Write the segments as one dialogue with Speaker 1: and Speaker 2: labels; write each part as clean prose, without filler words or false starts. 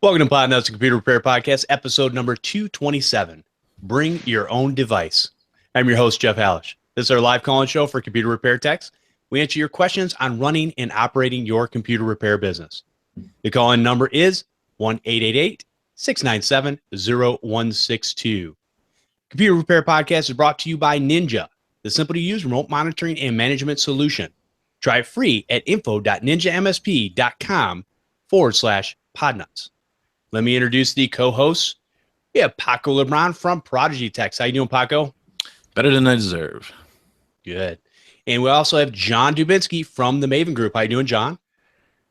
Speaker 1: Welcome to Podnutz, Computer Repair Podcast, episode number 227. Bring your own device. I'm your host, Jeff Halash. This is our live call-in show for computer repair techs. We answer your questions on running and operating your computer repair business. The call-in number is 1-888-697-0162. Computer Repair Podcast is brought to you by Ninja, the simple-to-use remote monitoring and management solution. Try it free at info.ninjamsp.com/Podnutz. Let me introduce the co-hosts. We have Paco Lebron from ProdigyTeks. How you doing, Paco?
Speaker 2: Better than I deserve.
Speaker 1: Good. And we also have John Dubinsky from the Maven Group. How you doing, John?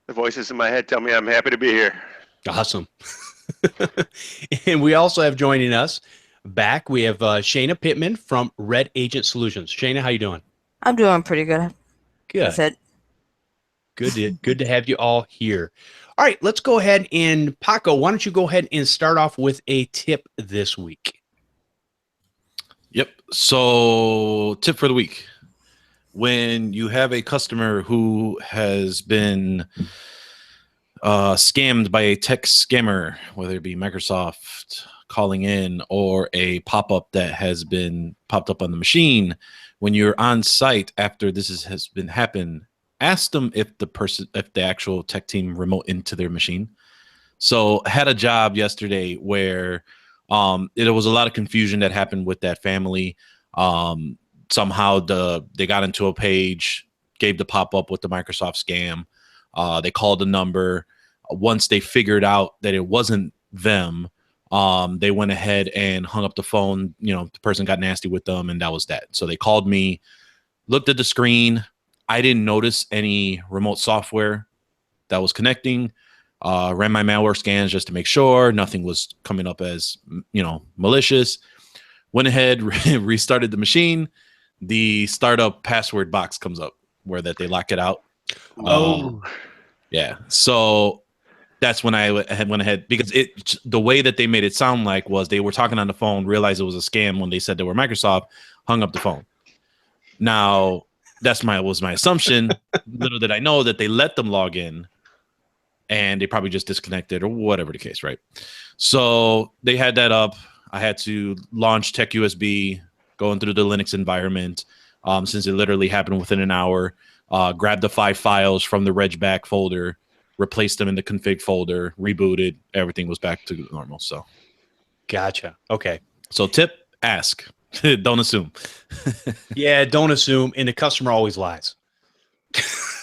Speaker 3: The voices in my head tell me I'm happy to be here.
Speaker 1: Awesome. And we also have joining us back, we have Shayna Pittman from Red Agent Solutions. Shayna, how you doing?
Speaker 4: I'm doing pretty good.
Speaker 1: Good.
Speaker 4: That's it.
Speaker 1: Good to have you all here. All right, let's go ahead and Paco, why don't you go ahead and start off with a tip this week?
Speaker 2: Yep. So tip for the week. When you have a customer who has been scammed by a tech scammer, whether it be Microsoft calling in or a pop-up that has been popped up on the machine, when you're on site after this has been happened, ask them if the actual tech team remote into their machine. So I had a job yesterday where there was a lot of confusion that happened with that family. Somehow they got into a page, gave the pop-up with the Microsoft scam. They called the number. Once they figured out that it wasn't them, they went ahead and hung up the phone. You know, the person got nasty with them, and that was that. So they called me, looked at the screen. I didn't notice any remote software that was connecting. Ran my malware scans just to make sure nothing was coming up as, malicious. Went ahead, restarted the machine. The startup password box comes up where that they lock it out. Yeah. So that's when I went ahead because the way that they made it sound like was they were talking on the phone, realized it was a scam when they said they were Microsoft, hung up the phone. Now, was my assumption. Little did I know that they let them log in and they probably just disconnected or whatever the case, right? So they had that up. I had to launch Tech USB, going through the Linux environment, since it literally happened within an hour. Grabbed the 5 files from the regback folder, replaced them in the config folder, rebooted. Everything was back to normal. So,
Speaker 1: Gotcha. Okay.
Speaker 2: So tip, ask. Don't assume.
Speaker 1: Yeah, don't assume. And the customer always lies.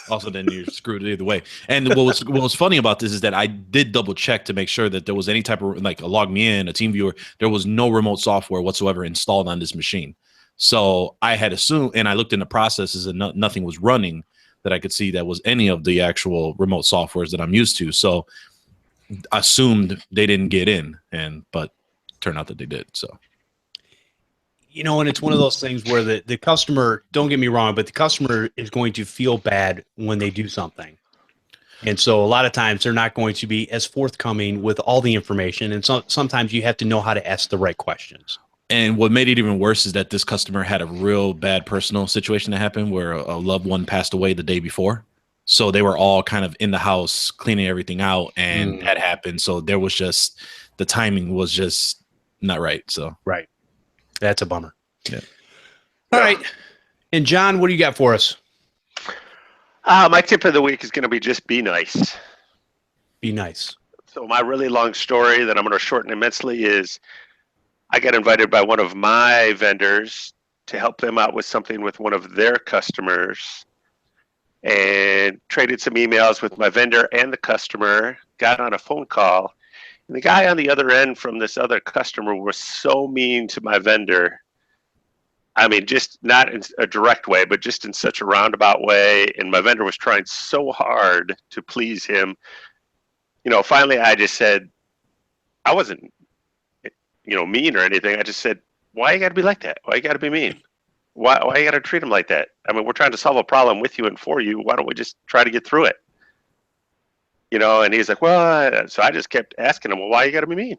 Speaker 2: Also, then you're screwed either way. And what was funny about this is that I did double check to make sure that there was any type of like a log me in, a team viewer. There was no remote software whatsoever installed on this machine. So I had assumed, and I looked into processes and nothing was running that I could see that was any of the actual remote softwares that I'm used to. So I assumed they didn't get in, but turned out that they did. So.
Speaker 1: And it's one of those things where the customer, don't get me wrong, but the customer is going to feel bad when they do something. And so a lot of times they're not going to be as forthcoming with all the information. And so sometimes you have to know how to ask the right questions.
Speaker 2: And what made it even worse is that this customer had a real bad personal situation that happened where a loved one passed away the day before. So they were all kind of in the house cleaning everything out and that happened. So there was just, the timing was just not right. So.
Speaker 1: Right. That's a bummer.
Speaker 2: Yeah.
Speaker 1: All right. And John, what do you got for us?
Speaker 3: My tip of the week is going to be just be nice.
Speaker 1: Be nice.
Speaker 3: So my really long story that I'm going to shorten immensely is I got invited by one of my vendors to help them out with something with one of their customers and traded some emails with my vendor and the customer, got on a phone call. And the guy on the other end from this other customer was so mean to my vendor. I mean, just not in a direct way, but just in such a roundabout way. And my vendor was trying so hard to please him. Finally, I just said, I wasn't, mean or anything. I just said, why you got to be like that? Why you got to be mean? Why you got to treat him like that? I mean, we're trying to solve a problem with you and for you. Why don't we just try to get through it? And he's like, well, so I just kept asking him, well, why you got to be mean?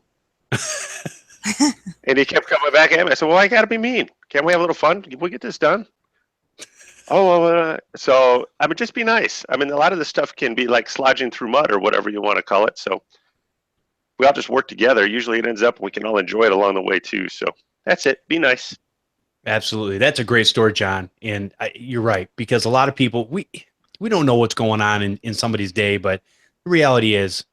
Speaker 3: And he kept coming back at me. I said, well, why you got to be mean? Can't we have a little fun? Can we get this done? So, I mean, just be nice. I mean, a lot of this stuff can be like slodging through mud or whatever you want to call it. So we all just work together. Usually it ends up we can all enjoy it along the way too. So that's it. Be nice.
Speaker 1: Absolutely. That's a great story, John. And you're right, because a lot of people, we don't know what's going on in somebody's day, but the reality is,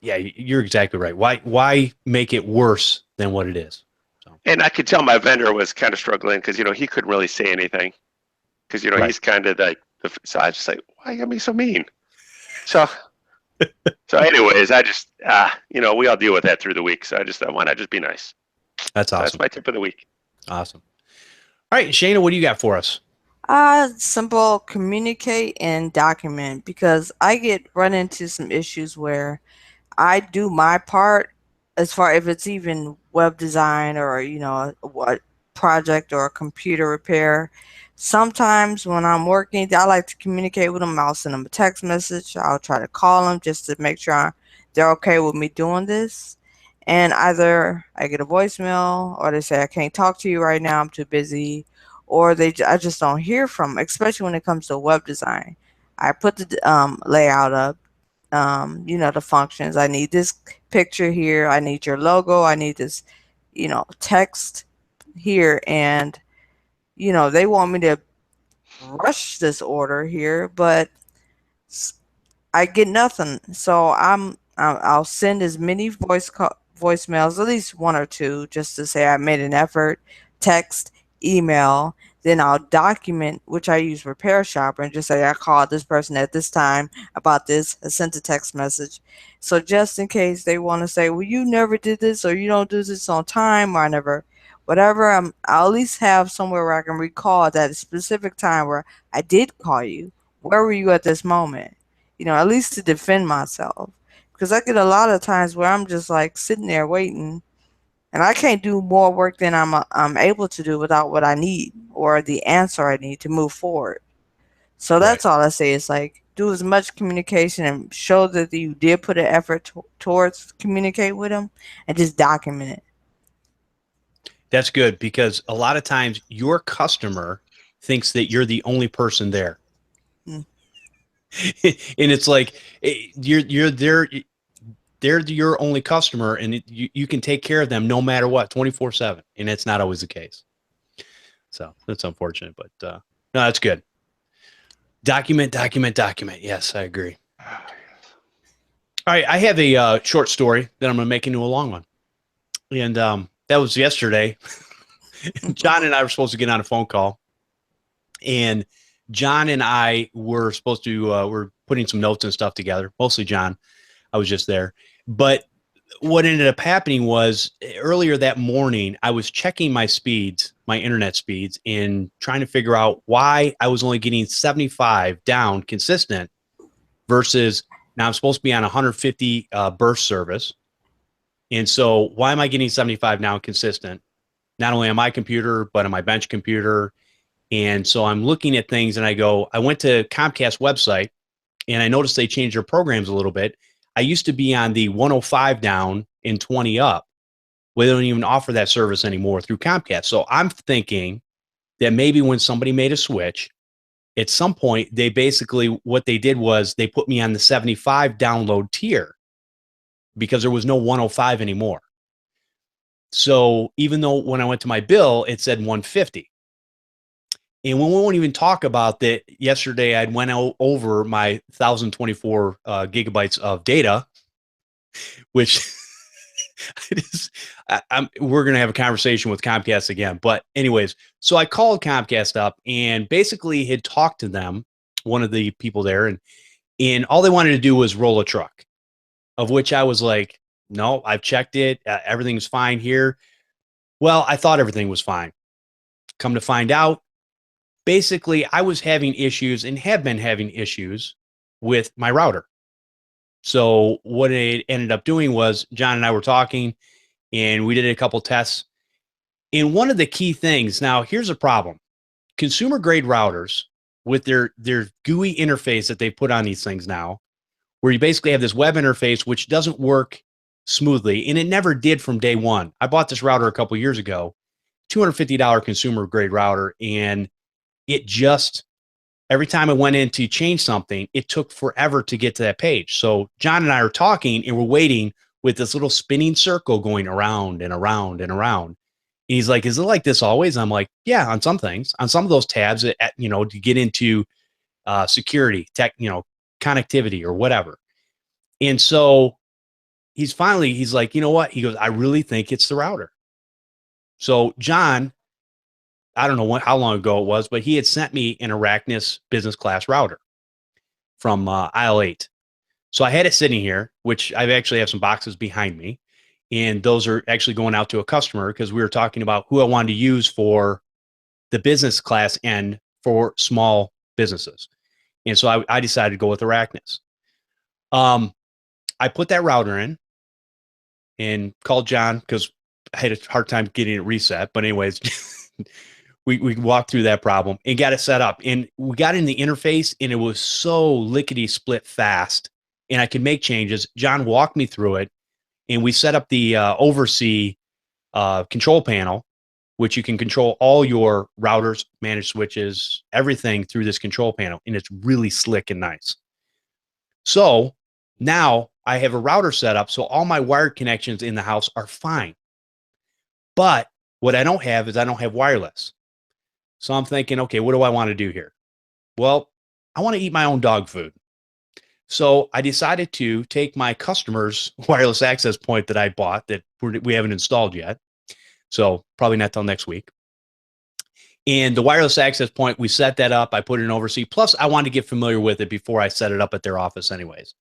Speaker 1: yeah, you're exactly right. Why make it worse than what it is? So.
Speaker 3: And I could tell my vendor was kind of struggling because, he couldn't really say anything because,
Speaker 1: Right.
Speaker 3: he's kind of like, so I was just like, why you gotta be so mean? So anyways, I just, we all deal with that through the week. So I just, why not just be nice?
Speaker 1: That's awesome.
Speaker 3: That's my tip of the week.
Speaker 1: Awesome. All right, Shayna, what do you got for us?
Speaker 4: Simple, communicate and document, because I get run into some issues where I do my part as far if it's even web design or what project or a computer repair. Sometimes when I'm working, I like to communicate with them. I'll send them a text message. I'll try to call them just to make sure they're okay with me doing this. And either I get a voicemail or they say, I can't talk to you right now, I'm too busy, or I just don't hear from them, especially when it comes to web design. I put the layout up, the functions. I need this picture here. I need your logo. I need this, text here. And, they want me to rush this order here, but I get nothing. So I'll send as many voicemails, at least one or two, just to say I made an effort, text, email. Then I'll document, which I use Repair Shopper, and just say I called this person at this time about this. I sent a text message. So just in case they want to say, well, you never did this, or you don't do this on time, or I never, whatever, I'll at least have somewhere where I can recall that specific time where I did call you. Where were you at this moment? At least to defend myself. Because I get a lot of times where I'm just like sitting there waiting, and I can't do more work than I'm able to do without what I need or the answer I need to move forward. So that's all I say. Is like, do as much communication and show that you did put an effort towards communicate with them, and just document it.
Speaker 1: That's good, because a lot of times your customer thinks that you're the only person there. And it's like, you're there. They're your only customer, and you can take care of them no matter what, 24/7. And it's not always the case. So that's unfortunate, but no, that's good. Document. Yes, I agree. All right. I have a short story that I'm going to make into a long one. And that was yesterday. John and I were supposed to get on a phone call, and John and I were supposed to, we're putting some notes and stuff together, mostly John. I was just there. But what ended up happening was, earlier that morning, I was checking my speeds, my internet speeds, and trying to figure out why I was only getting 75 down consistent versus now I'm supposed to be on 150 burst service. And so why am I getting 75 now consistent? Not only on my computer, but on my bench computer. And so I'm looking at things, and I went to Comcast website, and I noticed they changed their programs a little bit. I used to be on the 105 down and 20 up. Well, they don't even offer that service anymore through Comcast. So I'm thinking that maybe when somebody made a switch, at some point, they basically, what they did was they put me on the 75 download tier because there was no 105 anymore. So even though when I went to my bill, it said 150. And we won't even talk about that. Yesterday, I went over my 1,024 gigabytes of data, which we're going to have a conversation with Comcast again. But anyways, so I called Comcast up and basically had talked to them, one of the people there, and all they wanted to do was roll a truck, of which I was like, no, I've checked it. Everything's fine here. Well, I thought everything was fine. Come to find out, basically, I was having issues and have been having issues with my router. So what it ended up doing was John and I were talking, and we did a couple tests. And one of the key things, now here's a problem. Consumer grade routers with their GUI interface that they put on these things now, where you basically have this web interface which doesn't work smoothly, and it never did from day one. I bought this router a couple years ago, $250 consumer grade router, and it just, every time I went in to change something, it took forever to get to that page. So John and I are talking, and we're waiting with this little spinning circle going around and around and around. And he's like, is it like this always? I'm like, yeah, on some things, on some of those tabs, to get into security, tech, connectivity or whatever. And so he's like, you know what? He goes, I really think it's the router. So John, I don't know how long ago it was, but he had sent me an Arachnus business class router from aisle 8. So I had it sitting here, which I actually have some boxes behind me. And those are actually going out to a customer because we were talking about who I wanted to use for the business class end for small businesses. And so I decided to go with Arachnus. I put that router in and called John because I had a hard time getting it reset. But anyways, we walked through that problem and got it set up. And we got in the interface and it was so lickety split fast and I could make changes. John walked me through it and we set up the oversee control panel, which you can control all your routers, managed switches, everything through this control panel. And it's really slick and nice. So now I have a router set up. So all my wired connections in the house are fine. But what I don't have is I don't have wireless. So I'm thinking, okay, what do I want to do here? Well, I want to eat my own dog food. So I decided to take my customer's wireless access point that I bought that we haven't installed yet. So probably not till next week. And the wireless access point, we set that up. I put it in oversee. Plus, I wanted to get familiar with it before I set it up at their office anyways.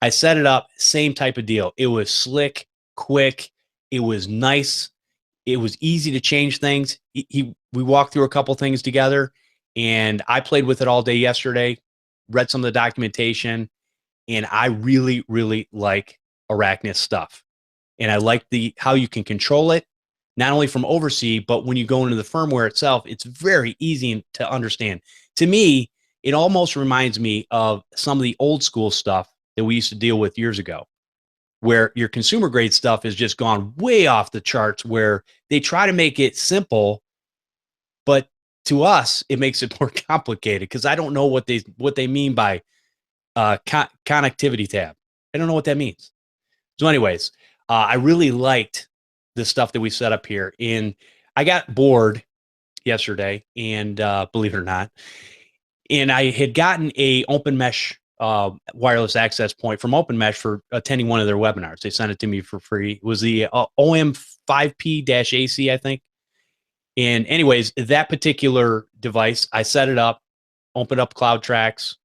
Speaker 1: I set it up, same type of deal. It was slick, quick. It was nice. It was easy to change things. We walked through a couple things together, and I played with it all day yesterday, read some of the documentation, and I really, really like Arachnus stuff. And I like how you can control it, not only from oversee, but when you go into the firmware itself, it's very easy to understand. To me, it almost reminds me of some of the old school stuff that we used to deal with years ago, where your consumer grade stuff has just gone way off the charts, where they try to make it simple, but to us, it makes it more complicated because I don't know what they mean by connectivity tab. I don't know what that means. So anyways, I really liked the stuff that we set up here. And I got bored yesterday, and believe it or not, and I had gotten a open mesh wireless access point from Open Mesh for attending one of their webinars. They sent it to me for free. It was the OM5P-AC, I think. And anyways, that particular device, I set it up, opened up Cloud Tracks,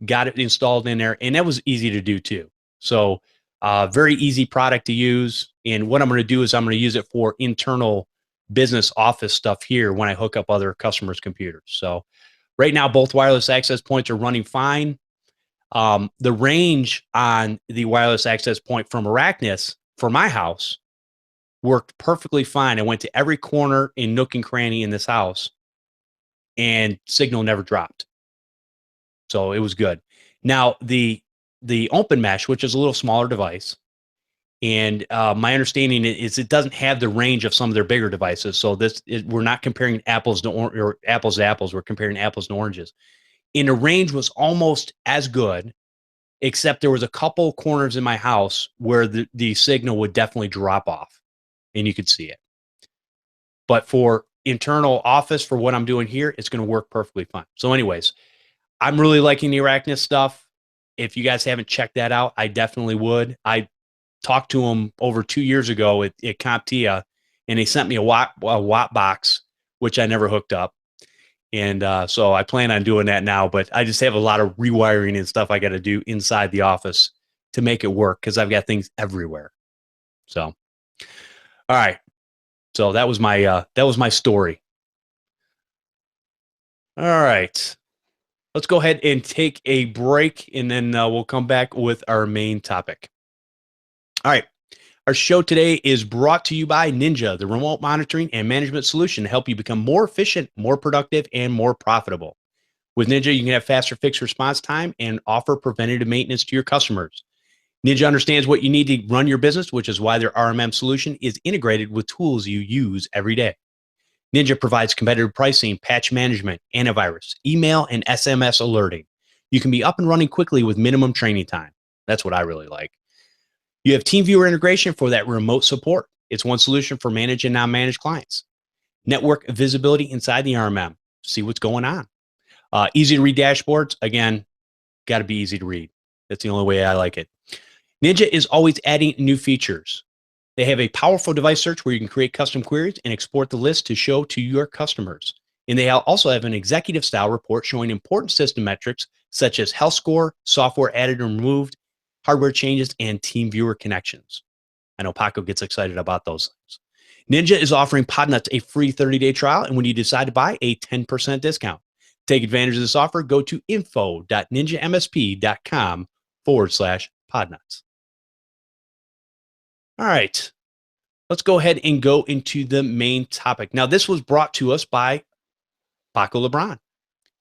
Speaker 1: got it installed in there, and that was easy to do too. So very easy product to use. And what I'm going to do is I'm going to use it for internal business office stuff here when I hook up other customers' computers. So right now, both wireless access points are running fine. The range on the wireless access point from Arachnus for my house worked perfectly fine. I went to every corner and nook and cranny in this house, and signal never dropped. So it was good. Now, the Open Mesh, which is a little smaller device, and my understanding is it doesn't have the range of some of their bigger devices. So we're not comparing apples to apples. We're comparing apples to oranges. And the range was almost as good, except there was a couple corners in my house where the signal would definitely drop off, and you could see it. But for internal office, for what I'm doing here, it's going to work perfectly fine. So anyways, I'm really liking the Arachnus stuff. If you guys haven't checked that out, I definitely would. I talked to them over 2 years ago at CompTIA, and they sent me a watt box, which I never hooked up. And so I plan on doing that now, but I just have a lot of rewiring and stuff I got to do inside the office to make it work because I've got things everywhere. So, all right. So that was my story. All right. Let's go ahead and take a break, and then we'll come back with our main topic. All right. Our show today is brought to you by Ninja, the remote monitoring and management solution to help you become more efficient, more productive, and more profitable. With Ninja, you can have faster fixed response time and offer preventative maintenance to your customers. Ninja understands what you need to run your business, which is why their RMM solution is integrated with tools you use every day. Ninja provides competitive pricing, patch management, antivirus, email, and SMS alerting. You can be up and running quickly with minimum training time. That's what I really like. You have TeamViewer integration for that remote support. It's one solution for managed and non-managed clients. Network visibility inside the RMM. See what's going on. Easy to read dashboards. Again, got to be easy to read. That's the only way I like it. Ninja is always adding new features. They have a powerful device search where you can create custom queries and export the list to show to your customers. And they also have an executive style report showing important system metrics such as health score, software added and removed, hardware changes, and TeamViewer connections. I know Paco gets excited about those things. Ninja is offering Podnutz a free 30-day trial, and when you decide to buy, a 10% discount. Take advantage of this offer. Go to info.ninjamsp.com/Podnutz. All right, let's go ahead and go into the main topic. Now, this was brought to us by Paco Lebron.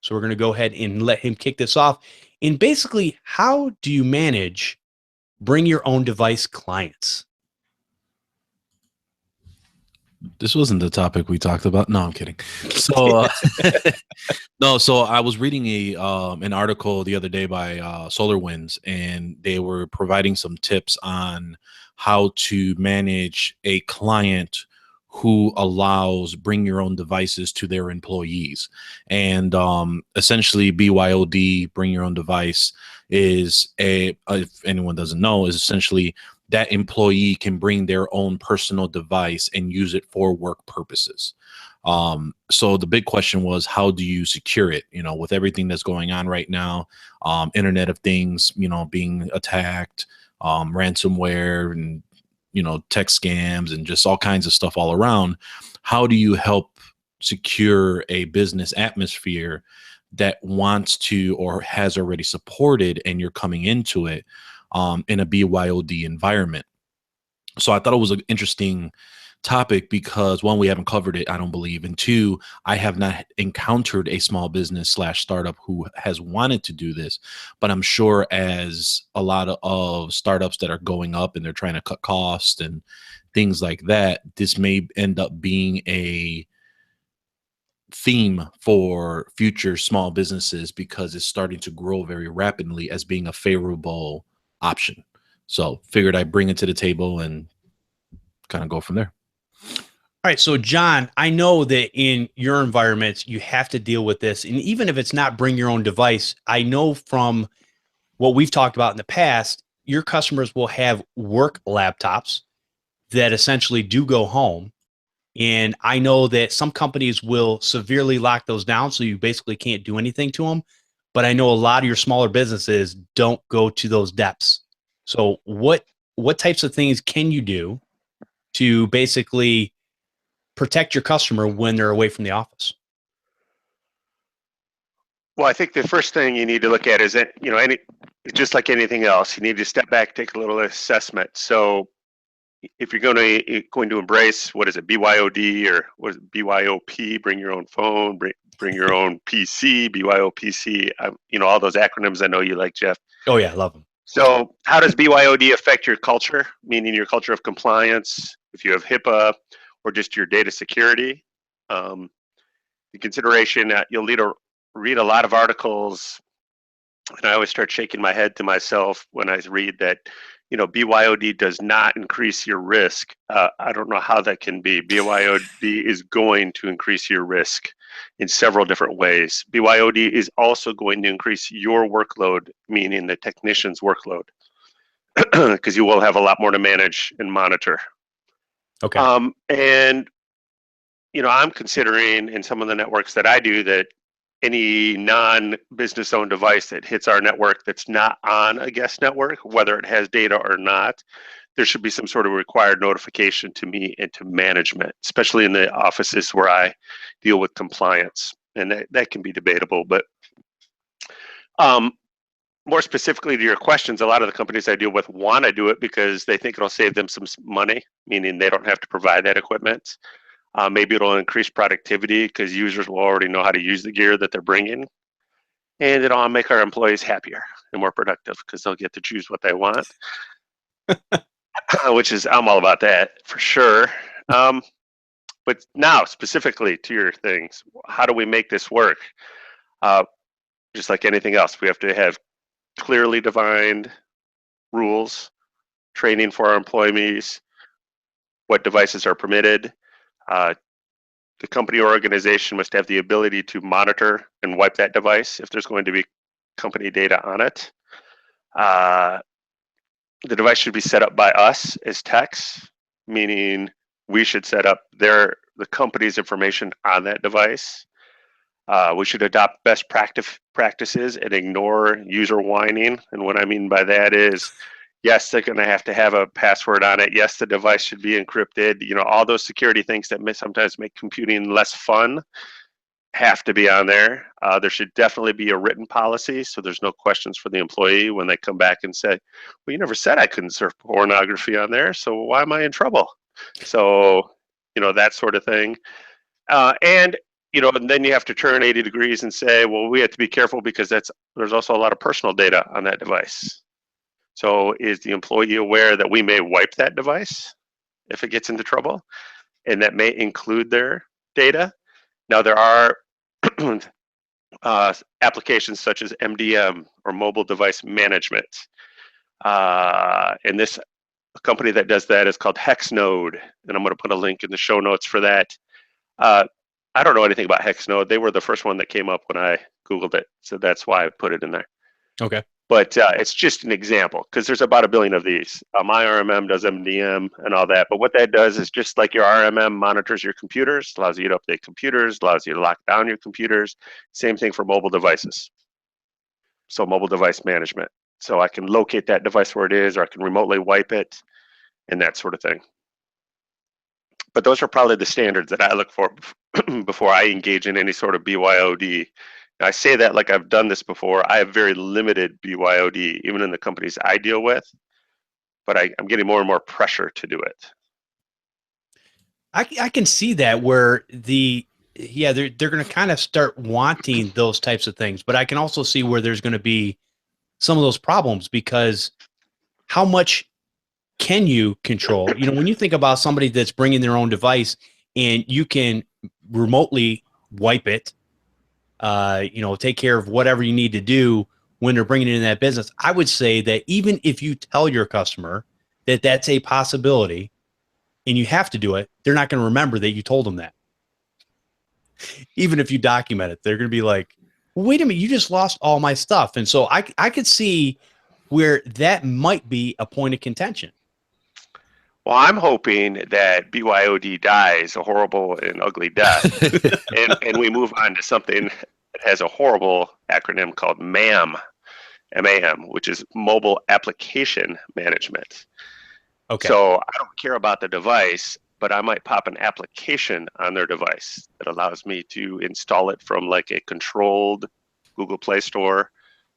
Speaker 1: So we're going to go ahead and let him kick this off. And basically, how do you manage bring your own device clients?
Speaker 2: This wasn't the topic we talked about. No, I'm kidding. So, so I was reading an article the other day by SolarWinds, and they were providing some tips on how to manage a client who allows bring your own devices to their employees. And essentially BYOD, bring your own device, is if anyone doesn't know, is essentially that employee can bring their own personal device and use it for work purposes. So the big question was, how do you secure it? You know, with everything that's going on right now, Internet of Things, you know, being attacked, ransomware, and tech scams, and just all kinds of stuff all around. How do you help secure a business atmosphere that wants to or has already supported, and you're coming into it in a BYOD environment? So I thought it was an interesting topic because, one, we haven't covered it, I don't believe, and two, I have not encountered a small business / startup who has wanted to do this. But I'm sure, as a lot of startups that are going up and they're trying to cut costs and things like that, this may end up being a theme for future small businesses because it's starting to grow very rapidly as being a favorable option. So figured I'd bring it to the table and kind of go from there.
Speaker 1: All right. So, John, I know that in your environments, you have to deal with this. And even if it's not bring your own device, I know from what we've talked about in the past, your customers will have work laptops that essentially do go home. And I know that some companies will severely lock those down, so you basically can't do anything to them. But I know a lot of your smaller businesses don't go to those depths. So what types of things can you do to basically protect your customer when they're away from the office?
Speaker 3: Well, I think the first thing you need to look at is that, just like anything else, you need to step back, take a little assessment. So if you're going to embrace, what is it, BYOD, or what is it, BYOP, bring your own phone, bring your own PC, BYOPC, all those acronyms I know you like, Jeff.
Speaker 1: Oh yeah, I love them.
Speaker 3: So how does BYOD affect your culture, meaning your culture of compliance, if you have HIPAA, or just your data security? The consideration that you'll read a lot of articles, and I always start shaking my head to myself when I read that, BYOD does not increase your risk. I don't know how that can be. BYOD is going to increase your risk in several different ways. BYOD is also going to increase your workload, meaning the technician's workload, because you will have a lot more to manage and monitor.
Speaker 1: Okay.
Speaker 3: And I'm considering in some of the networks that I do that any non-business owned device that hits our network that's not on a guest network, whether it has data or not, there should be some sort of required notification to me and to management, especially in the offices where I deal with compliance. And that can be debatable, but more specifically to your questions, a lot of the companies I deal with want to do it because they think it'll save them some money, meaning they don't have to provide that equipment. Maybe it'll increase productivity because users will already know how to use the gear that they're bringing. And it'll make our employees happier and more productive because they'll get to choose what they want, which is, I'm all about that for sure. But now, specifically to your things, how do we make this work? Just like anything else, we have to have clearly defined rules, training for our employees, what devices are permitted. The company or organization must have the ability to monitor and wipe that device if there's going to be company data on it. The device should be set up by us as techs, meaning we should set up the company's information on that device. We should adopt best practices and ignore user whining. And what I mean by that is, yes, they're going to have a password on it. Yes, the device should be encrypted. You know, all those security things that may sometimes make computing less fun have to be on there. There should definitely be a written policy, so there's no questions for the employee when they come back and say, well, you never said I couldn't surf pornography on there, so why am I in trouble? So, you know, that sort of thing. And you know, and then you have to turn 80 degrees and say, well, we have to be careful because there's also a lot of personal data on that device. So is the employee aware that we may wipe that device if it gets into trouble? And that may include their data. Now there are applications such as MDM or mobile device management. And this company that does that is called Hexnode. And I'm going to put a link in the show notes for that. I don't know anything about Hexnode. They were the first one that came up when I Googled it. So that's why I put it in there.
Speaker 1: Okay.
Speaker 3: But it's just an example because there's about 1 billion of these. My RMM does MDM and all that. But what that does is just like your RMM monitors your computers, allows you to update computers, allows you to lock down your computers. Same thing for mobile devices. So mobile device management. So I can locate that device where it is, or I can remotely wipe it and that sort of thing. But those are probably the standards that I look for before I engage in any sort of BYOD. Now, I say that like I've done this before. I have very limited BYOD, even in the companies I deal with, but I'm getting more and more pressure to do it.
Speaker 1: I can see that where they're going to kind of start wanting those types of things, but I can also see where there's going to be some of those problems because how much can you control? You know, when you think about somebody that's bringing their own device and you can remotely wipe it, you know, take care of whatever you need to do when they're bringing it in that business. I would say that even if you tell your customer that that's a possibility and you have to do it, they're not going to remember that you told them that. Even if you document it, they're going to be like, well, wait a minute, you just lost all my stuff. And so I could see where that might be a point of contention.
Speaker 3: Well, I'm hoping that BYOD dies a horrible and ugly death, and we move on to something that has a horrible acronym called MAM, M-A-M, which is Mobile Application Management. Okay. So I don't care about the device, but I might pop an application on their device that allows me to install it from like a controlled Google Play Store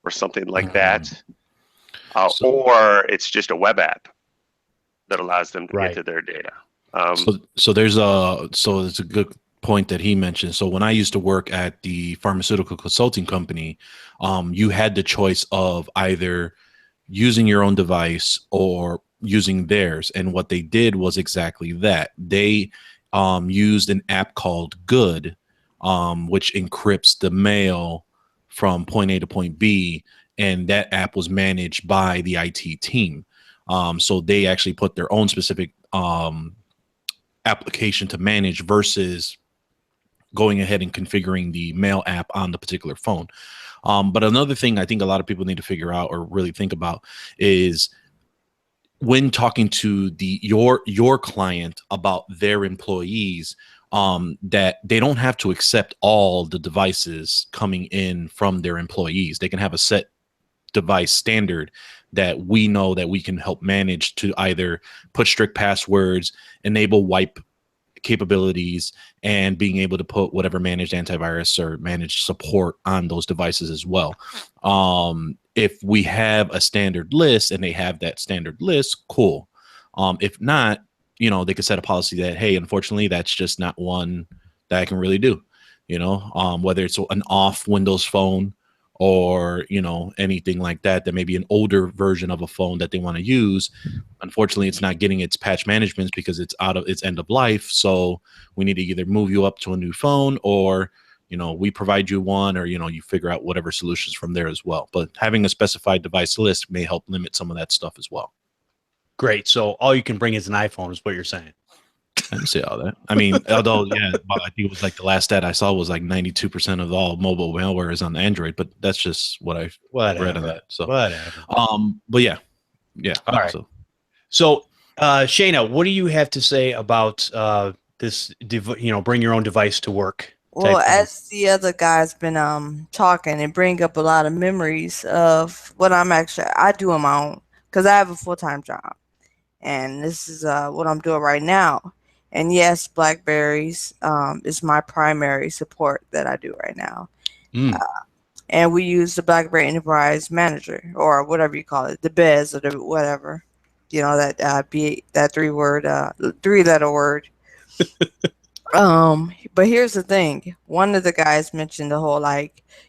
Speaker 3: or something like that, or it's just a web app that allows them to get to their data.
Speaker 2: So it's a good point that he mentioned. So when I used to work at the pharmaceutical consulting company, you had the choice of either using your own device or using theirs. And what they did was exactly that. They used an app called Good, which encrypts the mail from point A to point B. And that app was managed by the IT team. So they actually put their own specific application to manage versus going ahead and configuring the mail app on the particular phone. But another thing I think a lot of people need to figure out or really think about is when talking to your client about their employees, that they don't have to accept all the devices coming in from their employees. They can have a set device standard that we know that we can help manage to either put strict passwords, enable wipe capabilities, and being able to put whatever managed antivirus or managed support on those devices as well. If we have a standard list and they have that standard list, cool. If not, you know, they could set a policy that, hey, unfortunately, that's just not one that I can really do, you know, whether it's an off Windows phone or, you know, anything like that, that may be an older version of a phone that they want to use. Unfortunately, it's not getting its patch management because it's out of its end of life. So we need to either move you up to a new phone or, you know, we provide you one, or, you know, you figure out whatever solutions from there as well. But having a specified device list may help limit some of that stuff as well.
Speaker 1: Great. So all you can bring is an iPhone, is what you're saying.
Speaker 2: I didn't say all that. I mean, although, yeah, I think it was like the last stat I saw was like 92% of all mobile malware is on Android, but that's just what I've read on that. So,
Speaker 1: Whatever.
Speaker 2: but yeah.
Speaker 1: All right. So, Shayna, what do you have to say about this? Bring your own device to work.
Speaker 4: Well,
Speaker 1: type thing?
Speaker 4: as the other guy's been talking and bring up a lot of memories of what I do on my own because I have a full-time job, and this is what I'm doing right now. And yes, Blackberries is my primary support that I do right now.
Speaker 1: Mm.
Speaker 4: And we use the BlackBerry Enterprise Manager, or whatever you call it, the BEZ or the whatever, that that three-letter word. But here's the thing. One of the guys mentioned the whole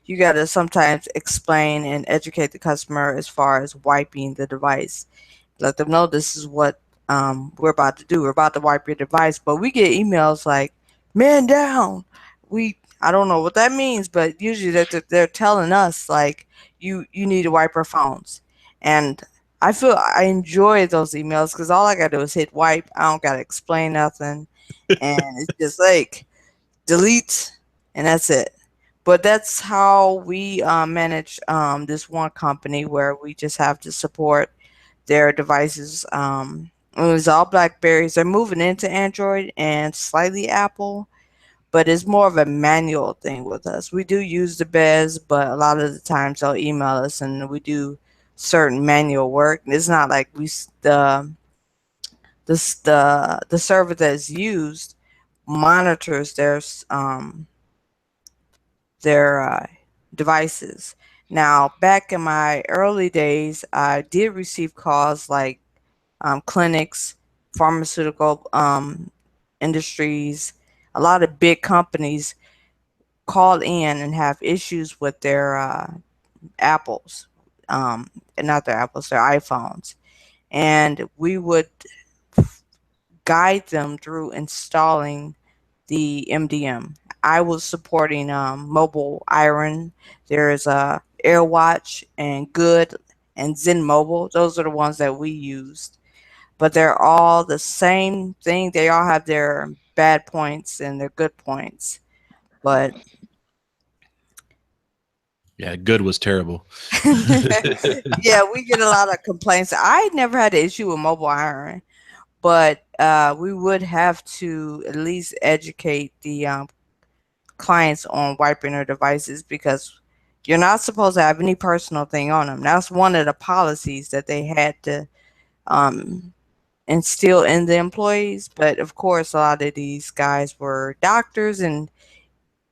Speaker 4: you gotta sometimes explain and educate the customer as far as wiping the device. Let them know this is what we're about to do. We're about to wipe your device. But we get emails like, "Man down." I don't know what that means, but usually they're telling us like you need to wipe our phones. And I feel I enjoy those emails because all I gotta do is hit wipe. I don't gotta explain nothing. And it's just like delete, and that's it. But that's how we manage this one company where we just have to support their devices. It was all Blackberries. They're moving into Android and slightly Apple, but it's more of a manual thing with us. We do use the BEZ, but a lot of the times they'll email us and we do certain manual work. It's not like the server that is used monitors their devices. Now, back in my early days, I did receive calls like clinics, pharmaceutical industries, a lot of big companies call in and have issues with their Apples, and not their Apples, their iPhones, and we would guide them through installing the MDM. I was supporting Mobile Iron. There's AirWatch and Good and Zen Mobile. Those are the ones that we used. But they're all the same thing. They all have their bad points and their good points. But
Speaker 2: yeah, Good was terrible.
Speaker 4: yeah, we get a lot of complaints. I never had an issue with Mobile Iron, but we would have to at least educate the clients on wiping their devices because you're not supposed to have any personal thing on them. That's one of the policies that they had to instill in the employees. But of course, a lot of these guys were doctors and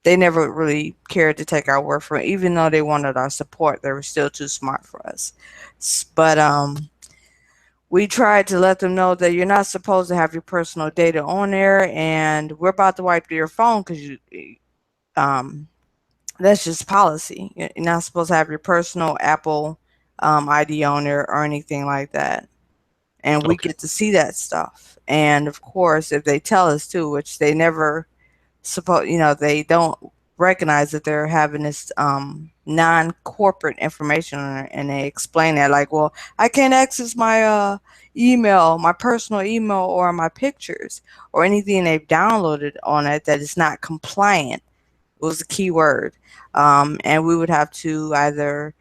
Speaker 4: they never really cared to take our word for it. Even though they wanted our support, they were still too smart for us. But we tried to let them know that you're not supposed to have your personal data on there, and we're about to wipe your phone because that's just policy. You're not supposed to have your personal Apple ID on there or anything like that. And we get to see that stuff. And of course, if they tell us to, which they never they don't recognize that they're having this non-corporate information on there, and they explain that like, well, I can't access my email, my personal email, or my pictures, or anything they've downloaded on it that is not compliant. Was the key word. And we would have to either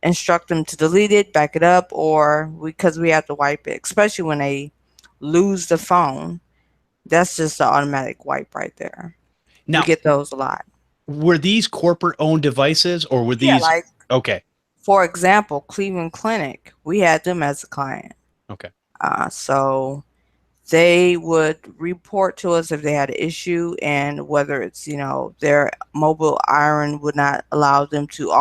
Speaker 4: instruct them to delete it, back it up, or because we have to wipe it, especially when they lose the phone. That's just an automatic wipe right there.
Speaker 1: Now,
Speaker 4: we get those a lot.
Speaker 1: Were these corporate owned devices or were these?
Speaker 4: Yeah,
Speaker 1: okay.
Speaker 4: For example, Cleveland Clinic, we had them as a client.
Speaker 1: Okay.
Speaker 4: So they would report to us if they had an issue, and whether it's, their Mobile Iron would not allow them to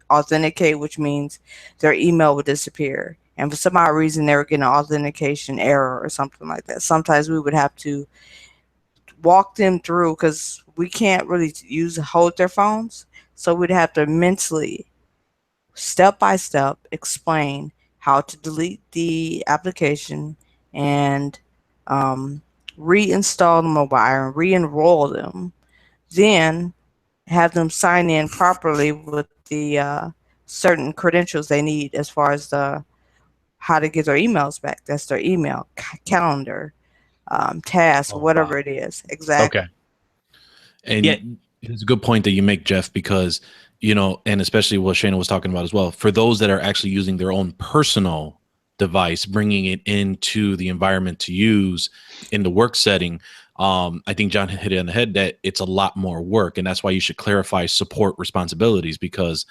Speaker 4: authenticate, which means their email would disappear. And for some odd reason, they were getting an authentication error or something like that. Sometimes we would have to walk them through because we can't really hold their phones. So we'd have to mentally, step by step, explain how to delete the application and reinstall the Mobile Iron, re-enroll them, then have them sign in properly with the certain credentials they need as far as how to get their emails back. That's their email, calendar, task,
Speaker 1: Oh,
Speaker 4: whatever
Speaker 1: wow.
Speaker 4: it is. Exactly.
Speaker 1: Okay.
Speaker 2: And
Speaker 1: Yeah.
Speaker 2: it's a good point that you make, Jeff, because, you know, and especially what Shayna was talking about as well, for those that are actually using their own personal device, bringing it into the environment to use in the work setting, I think John hit it on the head that it's a lot more work. And that's why you should clarify support responsibilities, because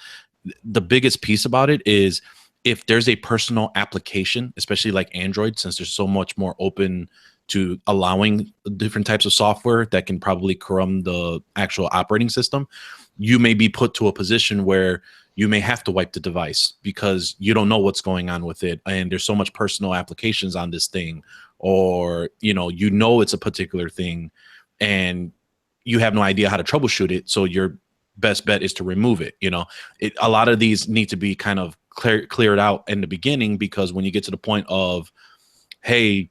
Speaker 2: the biggest piece about it is if there's a personal application, especially like Android, since there's so much more open to allowing different types of software that can probably corrupt the actual operating system, you may be put to a position where you may have to wipe the device because you don't know what's going on with it. And there's so much personal applications on this thing, or, you know, it's a particular thing and you have no idea how to troubleshoot it. So your best bet is to remove it. A lot of these need to be kind of cleared out in the beginning, because when you get to the point of, hey,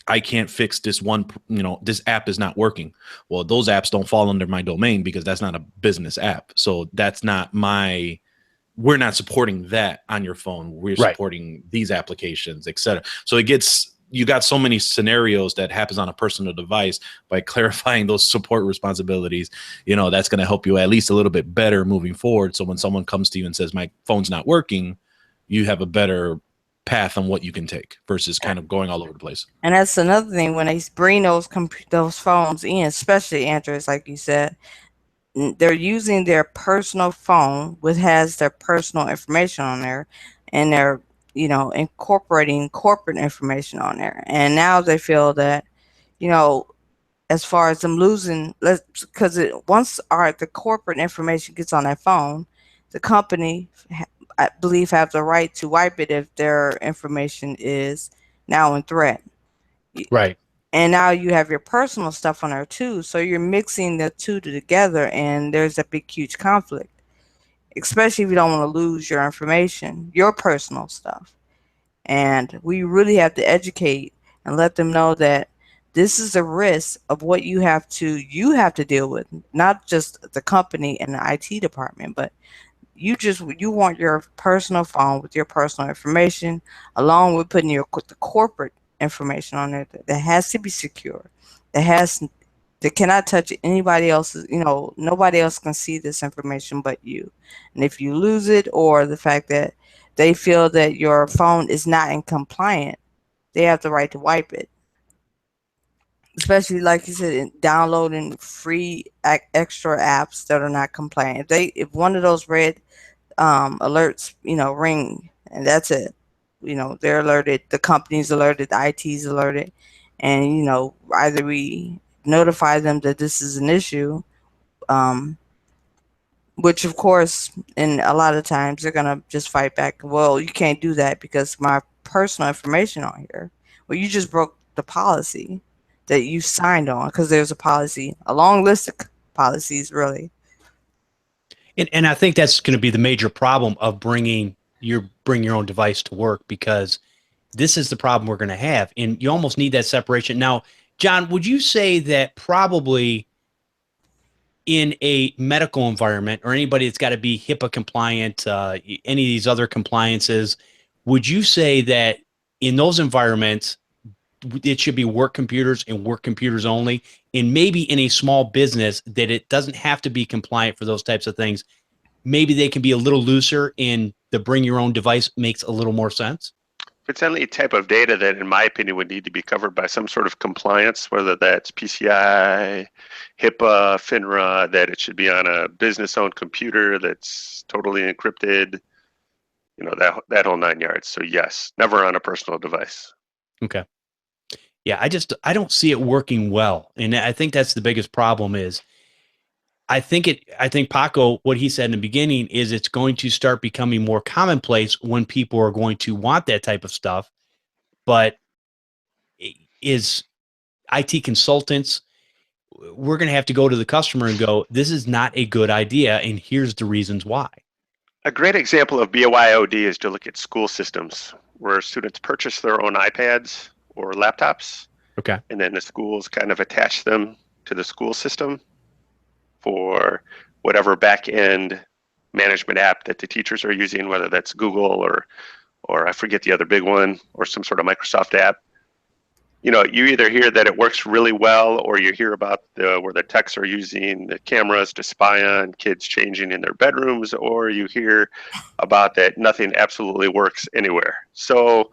Speaker 2: I can't fix this one, this app is not working. Well, those apps don't fall under my domain because that's not a business app. So that's not we're not supporting that on your phone. We're
Speaker 1: Right.
Speaker 2: supporting these applications, et cetera. So you got so many scenarios that happens on a personal device. By clarifying those support responsibilities, that's going to help you at least a little bit better moving forward. So when someone comes to you and says, my phone's not working, you have a better path on what you can take versus kind of going all over the place.
Speaker 4: And that's another thing, when they bring those phones in, especially Androids, like you said, they're using their personal phone, which has their personal information on there, and they're incorporating corporate information on there. And now they feel that, as far as them losing, because once the corporate information gets on that phone, the company, I believe, have the right to wipe it if their information is now in threat.
Speaker 1: Right.
Speaker 4: And now you have your personal stuff on there too. So you're mixing the two together, and there's a big, huge conflict, especially if you don't want to lose your information, your personal stuff. And we really have to educate and let them know that this is a risk of what you have to deal with, not just the company and the IT department, but you want your personal phone with your personal information, along with putting the corporate information on there that has to be secure, that cannot touch anybody else's. Nobody else can see this information but you. And if you lose it, or the fact that they feel that your phone is not in compliant, they have the right to wipe it. Especially, like you said, in downloading free extra apps that are not compliant. If one of those red alerts, ring, and that's it. They're alerted, the company's alerted, the IT's alerted, and either we notify them that this is an issue, which of course, in a lot of times they're gonna just fight back. Well, you can't do that because my personal information on here. Well, you just broke the policy that you signed on, because there's a long list of policies, really.
Speaker 1: And I think that's going to be the major problem of bring your own device to work, because this is the problem we're going to have. And you almost need that separation. Now, John, would you say that probably in a medical environment, or anybody that's got to be HIPAA compliant, any of these other compliances, would you say that in those environments, it should be work computers and work computers only? And maybe in a small business that it doesn't have to be compliant for those types of things, maybe they can be a little looser, and the bring your own device makes a little more sense?
Speaker 3: If it's any type of data that, in my opinion, would need to be covered by some sort of compliance, whether that's PCI, HIPAA, FINRA, that it should be on a business-owned computer that's totally encrypted, that whole 9 yards. So yes, never on a personal device.
Speaker 1: Okay. Yeah, I don't see it working well. And I think that's the biggest problem is I think Paco, what he said in the beginning is it's going to start becoming more commonplace when people are going to want that type of stuff. But is IT consultants, we're going to have to go to the customer and go, this is not a good idea, and here's the reasons why.
Speaker 3: A great example of BYOD is to look at school systems where students purchase their own iPads or laptops.
Speaker 1: Okay.
Speaker 3: And then the schools kind of attach them to the school system for whatever back-end management app that the teachers are using, whether that's Google or or I forget the other big one, or some sort of Microsoft app, you know, you either hear that it works really well, or you hear about where the techs are using the cameras to spy on kids changing in their bedrooms, or you hear about that nothing absolutely works anywhere. So,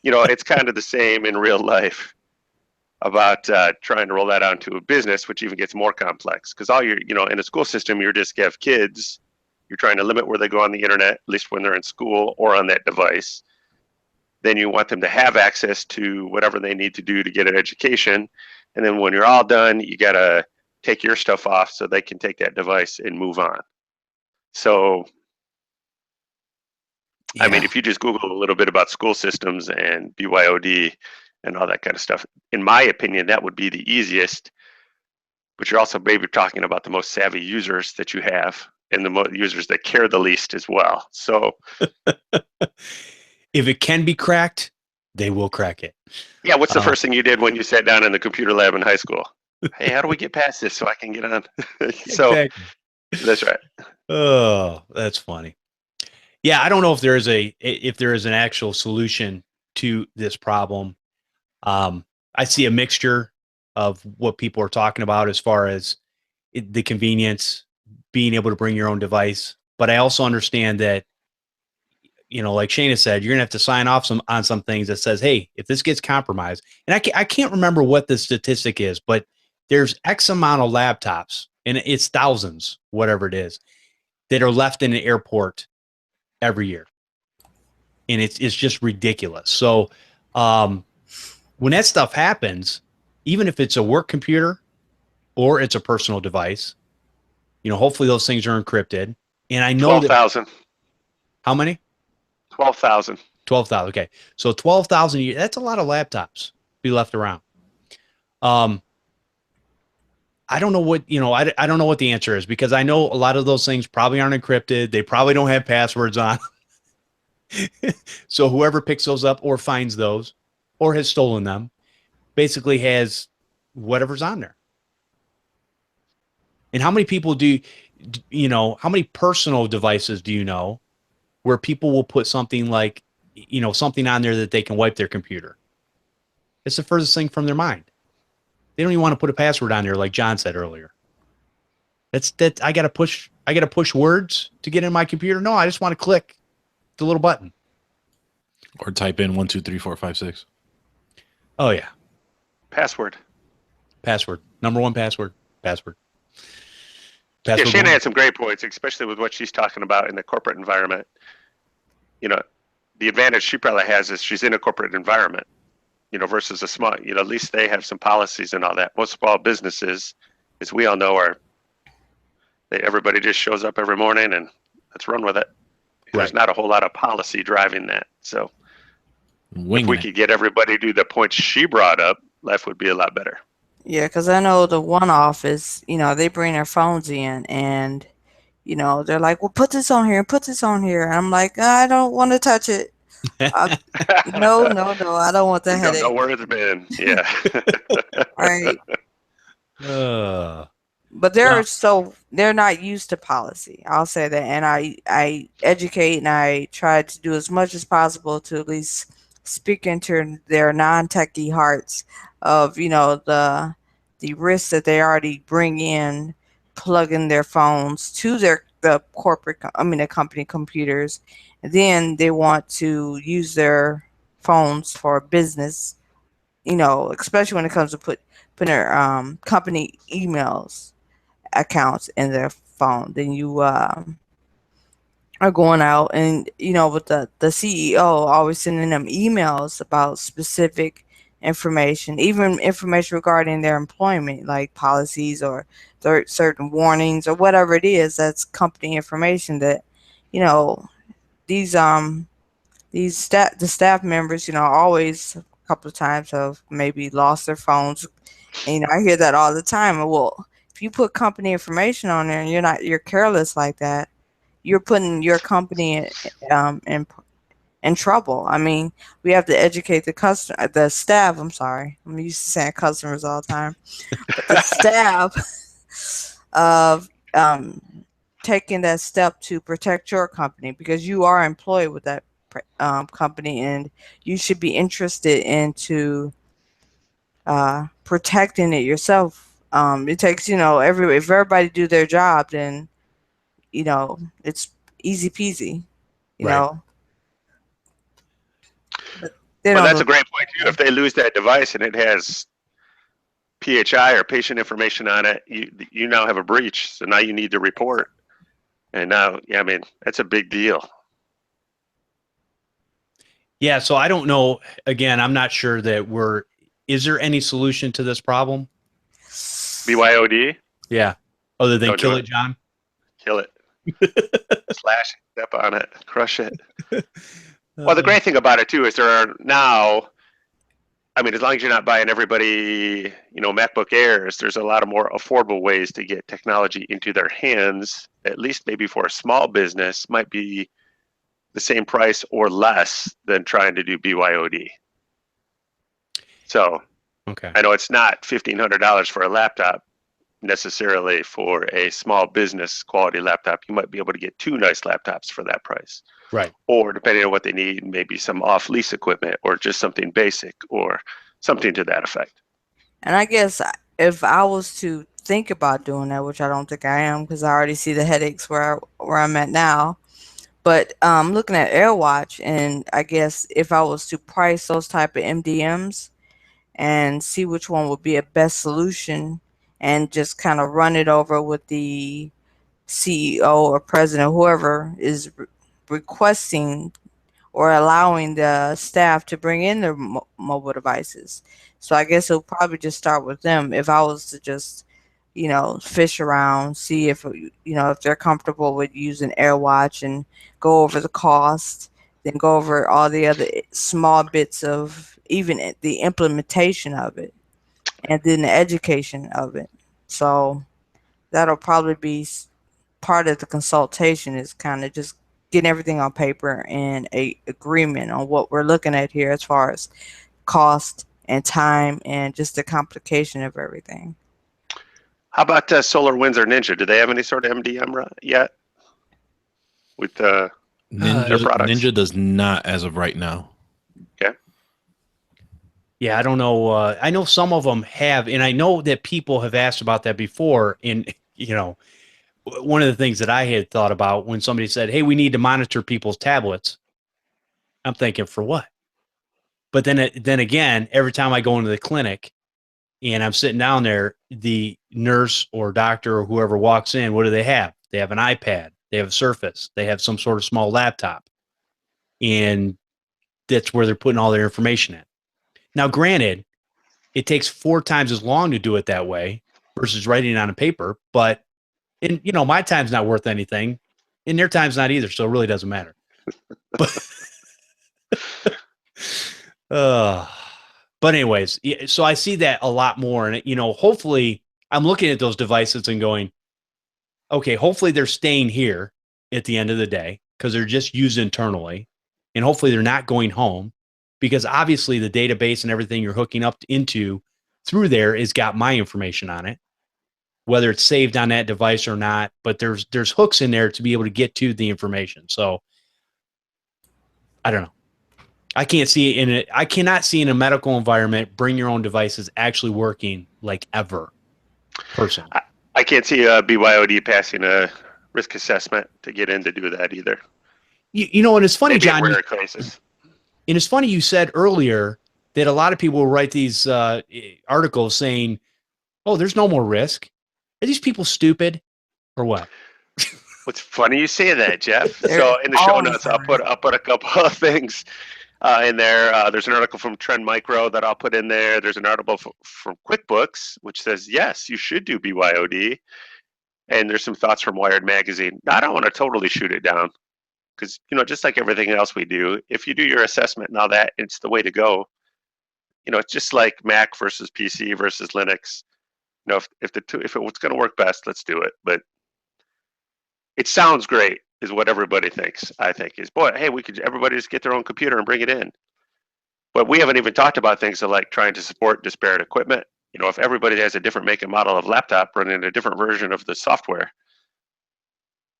Speaker 3: you know, it's kind of the same in real life about trying to roll that out into a business, which even gets more complex, because all you're, you know, in a school system, you're just have kids, you're trying to limit where they go on the internet, at least when they're in school or on that device. Then you want them to have access to whatever they need to do to get an education. And then when you're all done, you got to take your stuff off so they can take that device and move on. So,
Speaker 1: Yeah.
Speaker 3: I mean, if you just Google a little bit about school systems and BYOD and all that kind of stuff, in my opinion, that would be the easiest. But you're also maybe talking about the most savvy users that you have, and the users that care the least as well. So
Speaker 1: if it can be cracked, they will crack it.
Speaker 3: yeah, what's the first thing you did when you sat down in the computer lab in high school? Hey, how do we get past this so I can get on? So
Speaker 1: Exactly.
Speaker 3: that's right.
Speaker 1: Oh, that's funny. Yeah, I don't know if there is an actual solution to this problem. I see a mixture of what people are talking about as far as the convenience, being able to bring your own device. But I also understand that, you know, like Shayna said, you're gonna have to sign off on some things that says, hey, if this gets compromised, and I can't remember what the statistic is, but there's X amount of laptops, and it's thousands, whatever it is, that are left in an airport every year. And it's just ridiculous. So when that stuff happens, even if it's a work computer or it's a personal device, you know, hopefully those things are encrypted. And I know
Speaker 3: 12,000.
Speaker 1: How many?
Speaker 3: 12,000.
Speaker 1: 12,000. Okay. So 12,000 a year, that's a lot of laptops be left around. I don't know what, you know, I don't know what the answer is, because I know a lot of those things probably aren't encrypted. They probably don't have passwords on. So whoever picks those up or finds those or has stolen them basically has whatever's on there. And how many people how many personal devices do you know where people will put something like, you know, something on there that they can wipe their computer? It's the furthest thing from their mind. They don't even want to put a password on there, like John said earlier. I gotta push words to get in my computer. No, I just want to click the little button.
Speaker 2: Or type in 1, 2, 3, 4, 5, 6.
Speaker 1: Oh yeah.
Speaker 3: Password.
Speaker 1: Number one password. Password.
Speaker 3: Yeah,
Speaker 1: Password
Speaker 3: Shayna
Speaker 1: one.
Speaker 3: had some great points, especially with what she's talking about in the corporate environment. You know, the advantage she probably has is she's in a corporate environment, you know, versus a small, you know, at least they have some policies and all that. Most small businesses, as we all know, everybody just shows up every morning and let's run with it.
Speaker 1: Right.
Speaker 3: There's not a whole lot of policy driving that. So if we
Speaker 2: Winging it.
Speaker 3: could get everybody to do the points she brought up, life would be a lot better.
Speaker 4: Yeah, because I know the one office, you know, they bring their phones in and, you know, they're like, well, put this on here, put this on here. And I'm like, I don't want to touch it. No, I don't want the
Speaker 3: You don't
Speaker 4: headache.
Speaker 3: know where it's been. Yeah.
Speaker 4: Right. But
Speaker 1: Well-
Speaker 4: they're not used to policy. I'll say that. And I educate and I try to do as much as possible to at least speak into their non-techie hearts of, you know, the risks that they already bring in plugging their phones to the company computers. And then they want to use their phones for business, you know, especially when it comes to putting their company emails accounts in their phone. Then you are going out and, you know, with the CEO always sending them emails about specific information, even information regarding their employment, like policies or certain warnings or whatever it is. That's company information that, you know, the staff members, you know, always a couple of times have maybe lost their phones. And, you know, I hear that all the time. Well, if you put company information on there and you're careless like that, you're putting your company in trouble. I mean, we have to educate the staff. I'm sorry, I'm used to saying customers all the time, but the staff of taking that step to protect your company, because you are employed with that company, and you should be interested into protecting it yourself. It takes, if everybody do their job, then it's easy peasy. You
Speaker 1: Right.
Speaker 4: know, but they
Speaker 3: Well,
Speaker 4: don't
Speaker 3: that's
Speaker 4: do
Speaker 3: a great point too. If they lose that device and it has PHI or patient information on it, you now have a breach. So now you need to report. And now, yeah, I mean, that's a big deal.
Speaker 1: Yeah. So I don't know. Again, I'm not sure that is there any solution to this problem?
Speaker 3: BYOD,
Speaker 1: Yeah. Other than
Speaker 3: Don't
Speaker 1: kill
Speaker 3: do
Speaker 1: it, John?
Speaker 3: kill it, slash, step on it, crush it. Well, the great thing about it too is there are now, I mean, as long as you're not buying everybody, MacBook Airs, there's a lot of more affordable ways to get technology into their hands, at least maybe for a small business, might be the same price or less than trying to do BYOD. So
Speaker 1: Okay.
Speaker 3: I know it's not $1,500 for a laptop necessarily for a small business quality laptop. You might be able to get 2 nice laptops for that price.
Speaker 1: Right.
Speaker 3: Or depending on what they need, maybe some off-lease equipment or just something basic or something to that effect.
Speaker 4: And I guess if I was to think about doing that, which I don't think I am, because I already see the headaches where I'm at now. But looking at AirWatch, and I guess if I was to price those type of MDMs and see which one would be a best solution, and just kind of run it over with the CEO or president, whoever is requesting or allowing the staff to bring in their mobile devices. So I guess it'll probably just start with them. If I was to just, fish around, see if, if they're comfortable with using AirWatch, and go over the cost, then go over all the other small bits of even the implementation of it, and then the education of it. So that'll probably be part of the consultation, is kind of just getting everything on paper and a agreement on what we're looking at here as far as cost and time and just the complication of everything.
Speaker 3: How about SolarWinds or Ninja? Do they have any sort of MDM yet with their products?
Speaker 2: Ninja does not as of right now.
Speaker 3: Okay.
Speaker 1: Yeah, I don't know. I know some of them have, and I know that people have asked about that before. And, one of the things that I had thought about when somebody said, hey, we need to monitor people's tablets, I'm thinking, for what? But then again, every time I go into the clinic and I'm sitting down there, the nurse or doctor or whoever walks in, what do they have? They have an iPad, they have a Surface, they have some sort of small laptop, and that's where they're putting all their information in. Now, granted, it takes 4 times as long to do it that way versus writing it on a paper, but my time's not worth anything, and their time's not either, so it really doesn't matter. But anyways, so I see that a lot more, and hopefully I'm looking at those devices and going, okay, hopefully they're staying here at the end of the day because they're just used internally, and hopefully they're not going home, because obviously the database and everything you're hooking up into through there has got my information on it, whether it's saved on that device or not, but there's hooks in there to be able to get to the information. So I don't know. I cannot see in a medical environment bring your own devices actually working like ever, personally.
Speaker 3: I can't see BYOD passing a risk assessment to get in to do that either.
Speaker 1: And it's funny,
Speaker 3: Maybe
Speaker 1: John.
Speaker 3: In rare cases.
Speaker 1: And it's funny you said earlier that a lot of people will write these articles saying, "Oh, there's no more risk." Are these people stupid, or what?
Speaker 3: What's funny you say that, Jeff. So in the show notes, I'll put a couple of things in there. There's an article from Trend Micro that I'll put in there. There's an article from QuickBooks which says yes, you should do BYOD, and there's some thoughts from Wired Magazine. Now, I don't want to totally shoot it down, because just like everything else we do, if you do your assessment and all that, it's the way to go. It's just like Mac versus PC versus Linux. If it's going to work best, let's do it. But it sounds great, is what everybody thinks. I think is, boy, hey, everybody just get their own computer and bring it in. But we haven't even talked about things like trying to support disparate equipment. If everybody has a different make and model of laptop running a different version of the software,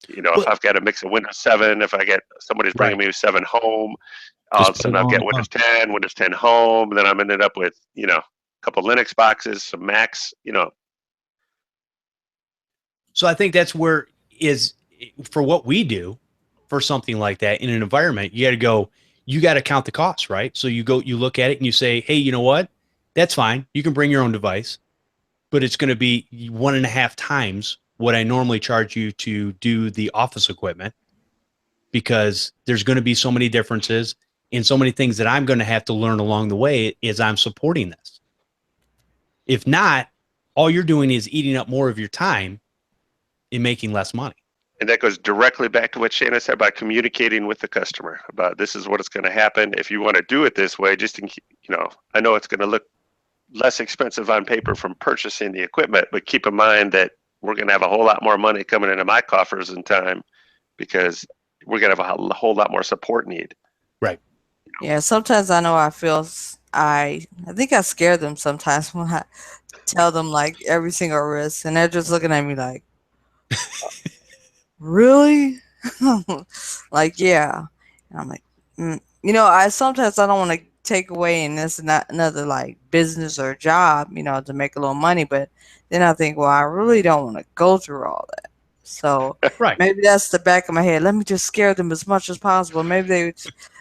Speaker 3: You know, if I've got a mix of Windows 7, if I get somebody's bringing me 7 home, all of a sudden I've got Windows 10, Windows 10 home, then I'm ended up with, you know, a couple Linux boxes, some Macs, you know.
Speaker 1: So I think that's where is for what we do for something like that in an environment, you got to count the costs, right? So you look at it and you say, hey, you know what? That's fine. You can bring your own device, but it's going to be 1.5 times what I normally charge you to do the office equipment, because there's going to be so many differences and so many things that I'm going to have to learn along the way as I'm supporting this. If not, all you're doing is eating up more of your time and making less money.
Speaker 3: And that goes directly back to what Shayna said about communicating with the customer about this is what is going to happen. If you want to do it this way, just in, you know, I know it's going to look less expensive on paper from purchasing the equipment, but keep in mind that we're going to have a whole lot more money coming into my coffers in time because we're going to have a whole lot more support need.
Speaker 1: Right.
Speaker 4: Yeah, sometimes I know I think I scare them sometimes when I tell them like every single risk, and they're just looking at me like, really? Like, yeah. And I'm like, you know, I don't want to take away and this not another like business or job, you know, to make a little money, but then I think, well, I really don't want to go through all that. So
Speaker 1: right.
Speaker 4: Maybe that's the back of my head. Let me just scare them as much as possible. Maybe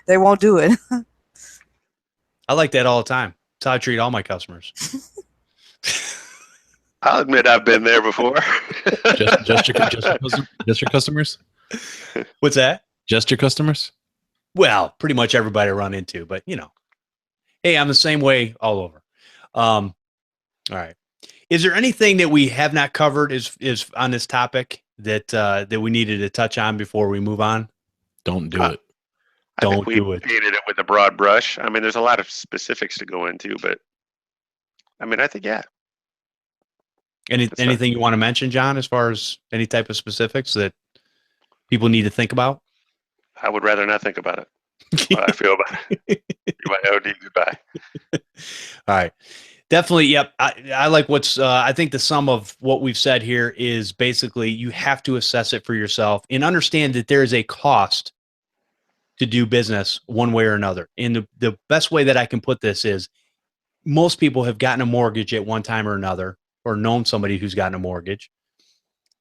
Speaker 4: they won't do it.
Speaker 1: I like that all the time. That's how I treat all my customers.
Speaker 3: I'll admit I've been there before.
Speaker 2: just your customers?
Speaker 1: What's that?
Speaker 2: Just your customers?
Speaker 1: Well, pretty much everybody I run into, but you know, hey, I'm the same way all over. All right. Is there anything that we have not covered is on this topic that we needed to touch on before we move on?
Speaker 2: Don't do it.
Speaker 1: Don't do it.
Speaker 3: Painted it with a broad brush. I mean, there's a lot of specifics to go into, but I mean, I think, yeah.
Speaker 1: Anything you want to mention, John, as far as any type of specifics that people need to think about?
Speaker 3: I would rather not think about it. What I feel about it. My OD goodbye.
Speaker 1: All right. Definitely. Yep. I like I think the sum of what we've said here is basically you have to assess it for yourself and understand that there is a cost to do business one way or another. And the best way that I can put this is most people have gotten a mortgage at one time or another, or known somebody who's gotten a mortgage.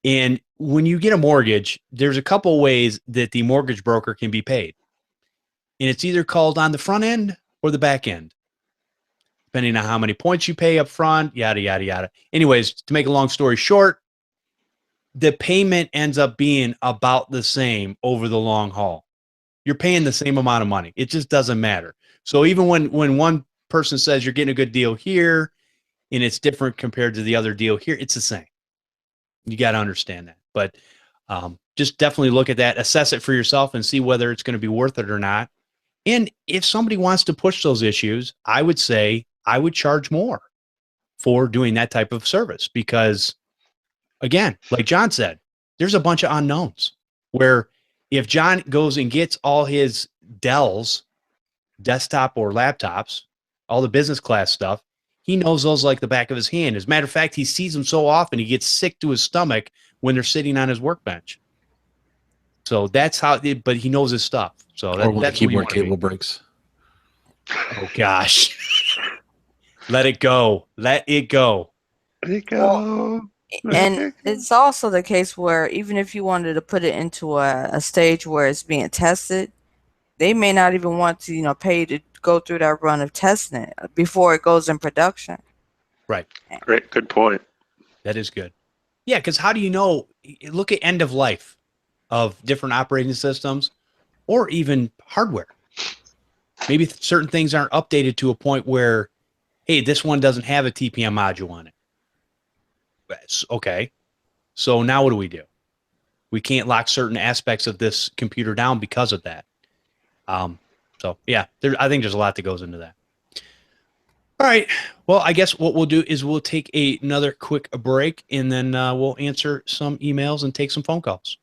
Speaker 1: And when you get a mortgage, there's a couple ways that the mortgage broker can be paid. And it's either called on the front end or the back end, depending on how many points you pay up front, yada, yada, yada. Anyways, to make a long story short, the payment ends up being about the same over the long haul. You're paying the same amount of money. It just doesn't matter. So even when one person says you're getting a good deal here and it's different compared to the other deal here, it's the same. You got to understand that. But just definitely look at that, assess it for yourself and see whether it's going to be worth it or not. And if somebody wants to push those issues, I would say I would charge more for doing that type of service because, again, like John said, there's a bunch of unknowns where if John goes and gets all his Dells, desktop or laptops, all the business class stuff, he knows those like the back of his hand. As a matter of fact, he sees them so often, he gets sick to his stomach when they're sitting on his workbench. So that's how, but he knows his stuff. So
Speaker 2: Or when
Speaker 1: that's
Speaker 2: the keyboard cable breaks.
Speaker 1: Oh, gosh. Let it go. Let it go.
Speaker 3: Let it go.
Speaker 4: And it's also the case where even if you wanted to put it into a stage where it's being tested, they may not even want to, pay to go through that run of testing it before it goes in production.
Speaker 1: Right.
Speaker 3: Great. Good point.
Speaker 1: That is good. Yeah, because how do you know? Look at end of life of different operating systems or even hardware. Maybe certain things aren't updated to a point where, hey, this one doesn't have a TPM module on it. Okay. So now what do? We can't lock certain aspects of this computer down because of that. So yeah, I think there's a lot that goes into that. All right. Well, I guess what we'll do is we'll take another quick break and then we'll answer some emails and take some phone calls.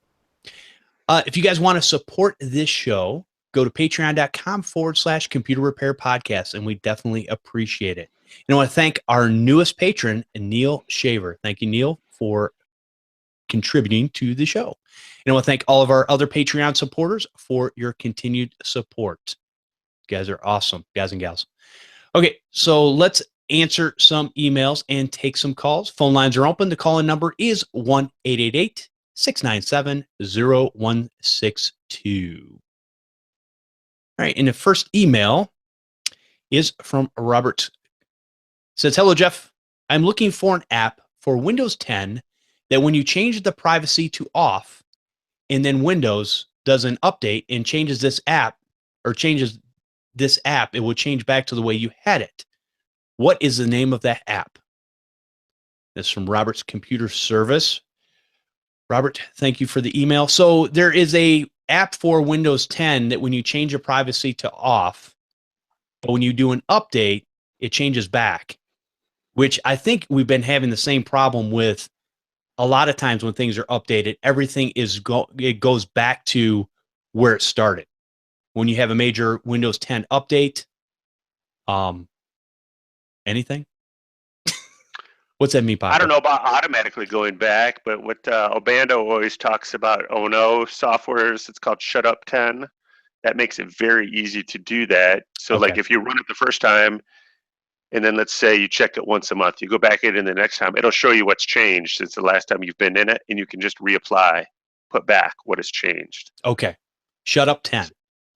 Speaker 1: If you guys want to support this show, go to patreon.com/computer repair podcast, and we definitely appreciate it. And I want to thank our newest patron, Neil Shaver. Thank you, Neil, for contributing to the show. And I want to thank all of our other Patreon supporters for your continued support. You guys are awesome, guys and gals. Okay, so let's answer some emails and take some calls. Phone lines are open. The call-in number is 1-888-697-0162. All right, and the first email is from Robert. It says, hello, Jeff. I'm looking for an app for Windows 10 that when you change the privacy to off and then Windows does an update and changes this app, it will change back to the way you had it. What is the name of that app? This is from Robert's Computer Service. Robert, thank you for the email. So there is a app for Windows 10 that when you change your privacy to off, but when you do an update, it changes back, which I think we've been having the same problem with a lot of times when things are updated, everything it goes back to where it started. When you have a major Windows 10 update, anything? What's that mean, Paco?
Speaker 3: I don't know about automatically going back, but what Obando always talks about, oh no, softwares, it's called Shut Up 10. That makes it very easy to do that. So like if you run it the first time, and then let's say you check it once a month, you go back in the next time, it'll show you what's changed since the last time you've been in it, and you can just reapply, put back what has changed.
Speaker 1: Okay. Shut Up 10.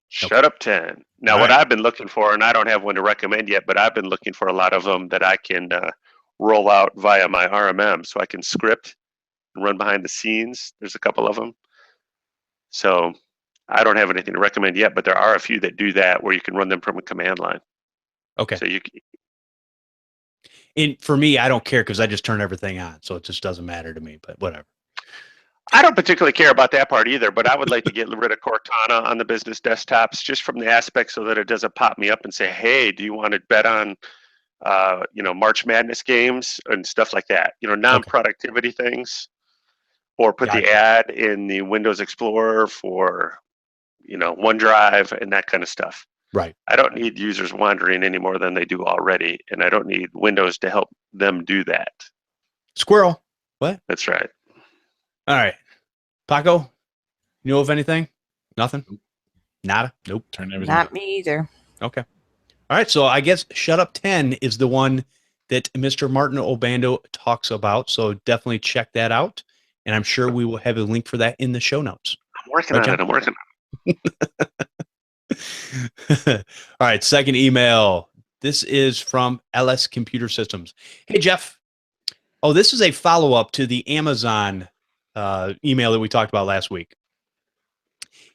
Speaker 3: Shut Up 10. Now, what I've been looking for, and I don't have one to recommend yet, but I've been looking for a lot of them that I can roll out via my RMM, so I can script and run behind the scenes. There's a couple of them. So I don't have anything to recommend yet, but there are a few that do that where you can run them from a command line.
Speaker 1: Okay.
Speaker 3: So
Speaker 1: and for me, I don't care because I just turn everything on, so it just doesn't matter to me, but whatever.
Speaker 3: I don't particularly care about that part either, but I would like to get rid of Cortana on the business desktops just from the aspect so that it doesn't pop me up and say, hey, do you want to bet on, March Madness games and stuff like that, non-productivity things, or put the ad in the Windows Explorer for, OneDrive and that kind of stuff.
Speaker 1: Right.
Speaker 3: I don't need users wandering any more than they do already, and I don't need Windows to help them do that.
Speaker 1: Squirrel. What?
Speaker 3: That's right.
Speaker 1: All right. Paco, you know of anything? Nothing? Nada? Nope.
Speaker 2: Turn everything
Speaker 4: Not
Speaker 2: off.
Speaker 4: me either.
Speaker 1: Okay. All right. So I guess Shut Up 10 is the one that Mr. Martin Obando talks about. So definitely check that out. And I'm sure we will have a link for that in the show notes.
Speaker 3: I'm working on it.
Speaker 1: All right. Second email. This is from LS Computer Systems. Hey, Jeff. Oh, this is a follow-up to the Amazon email that we talked about last week.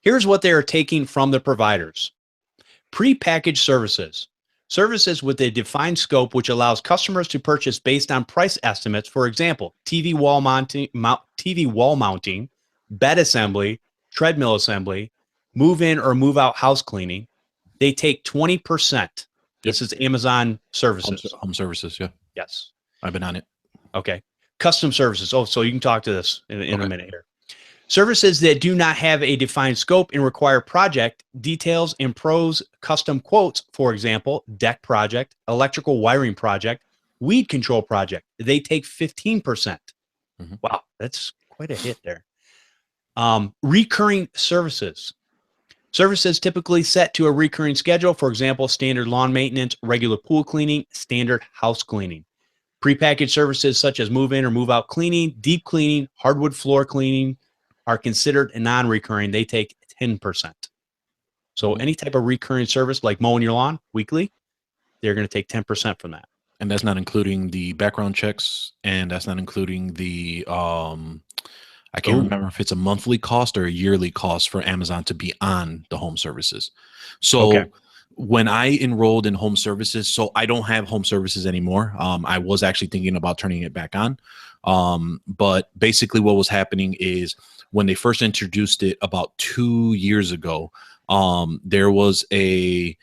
Speaker 1: Here's what they are taking from the providers. Prepackaged services. Services with a defined scope which allows customers to purchase based on price estimates. For example, TV wall mounting, bed assembly, treadmill assembly, move-in or move-out house cleaning. They take 20%. This is Amazon services.
Speaker 2: Home services, yeah.
Speaker 1: Yes.
Speaker 2: I've been on it.
Speaker 1: Okay. Custom services. Oh, so you can talk to this in a minute here. Services that do not have a defined scope and require project details and pros custom quotes, for example, deck project, electrical wiring project, weed control project. They take 15%. Mm-hmm. Wow, that's quite a hit there. Recurring services. Services typically set to a recurring schedule, for example, standard lawn maintenance, regular pool cleaning, standard house cleaning. Prepackaged services such as move-in or move-out cleaning, deep cleaning, hardwood floor cleaning are considered non-recurring. They take 10%. So any type of recurring service like mowing your lawn weekly, they're going to take 10% from that.
Speaker 2: And that's not including the background checks, and that's not including the I can't remember if it's a monthly cost or a yearly cost for Amazon to be on the home services. So when I enrolled in home services, so I don't have home services anymore. I was actually thinking about turning it back on. But basically what was happening is when they first introduced it about 2 years ago, there was a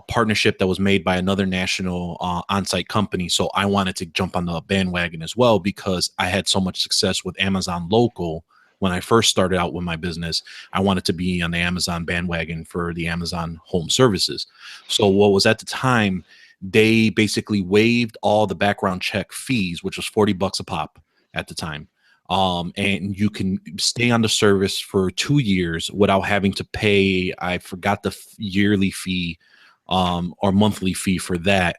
Speaker 2: partnership that was made by another national on-site company. So I wanted to jump on the bandwagon as well because I had so much success with Amazon Local. When I first started out with my business, I wanted to be on the Amazon bandwagon for the Amazon home services. So what was at the time, they basically waived all the background check fees, which was $40 a pop at the time. and you can stay on the service for 2 years without having to pay. I forgot the yearly fee or monthly fee for that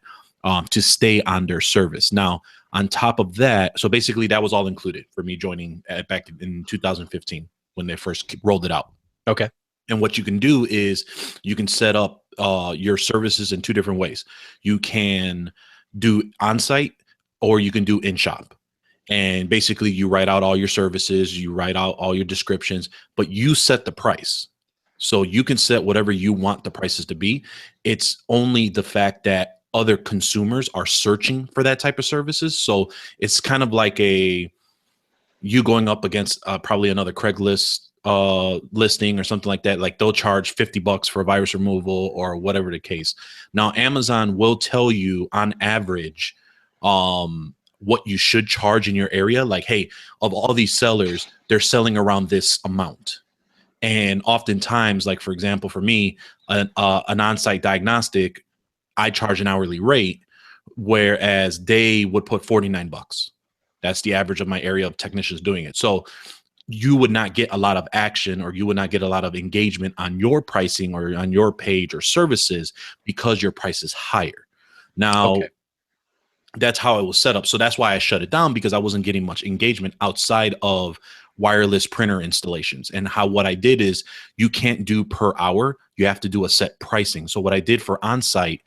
Speaker 2: to stay on their service. Now, on top of that, so basically that was all included for me joining back in 2015 when they first rolled it out.
Speaker 1: Okay.
Speaker 2: And what you can do is you can set up your services in 2 different ways. You can do on-site or you can do in-shop. And basically you write out all your services, you write out all your descriptions, but you set the price. So you can set whatever you want the prices to be. It's only the fact that other consumers are searching for that type of services. So it's kind of like you going up against probably another Craigslist listing or something like that. Like they'll charge $50 for a virus removal or whatever the case. Now, Amazon will tell you on average what you should charge in your area. Like, hey, of all these sellers, they're selling around this amount. And oftentimes, like, for example, for me, an on-site diagnostic, I charge an hourly rate, whereas they would put $49. That's the average of my area of technicians doing it. So you would not get a lot of action, or you would not get a lot of engagement on your pricing or on your page or services because your price is higher. Now,
Speaker 1: Okay.
Speaker 2: That's how it was set up. So that's why I shut it down, because I wasn't getting much engagement outside of wireless printer installations. And what I did is you can't do per hour. You have to do a set pricing. So what I did for on-site,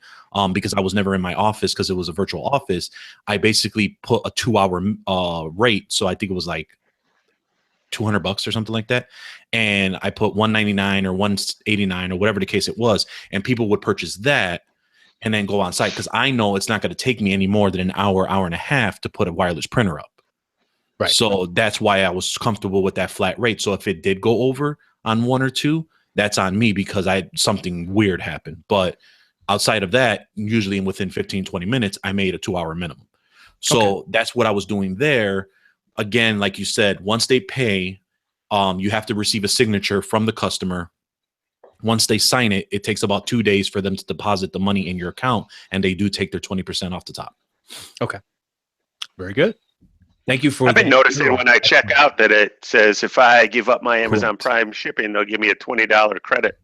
Speaker 2: because I was never in my office because it was a virtual office, I basically put a 2-hour rate. So I think it was like $200 or something like that. And I put $199 or $189 or whatever the case it was. And people would purchase that and then go on site, because I know it's not going to take me any more than an hour, hour and a half to put a wireless printer up.
Speaker 1: Right.
Speaker 2: So that's why I was comfortable with that flat rate. So if it did go over on 1 or 2, that's on me because something weird happened. But outside of that, usually within 15, 20 minutes, I made a 2-hour minimum. So That's what I was doing there. Again, like you said, once they pay, you have to receive a signature from the customer. Once they sign it, it takes about 2 days for them to deposit the money in your account, and they do take their 20% off the top.
Speaker 1: Okay. Very good. Thank you for
Speaker 3: I've been noticing when I check out that it says if I give up my Amazon Prime shipping, they'll give me a $20 credit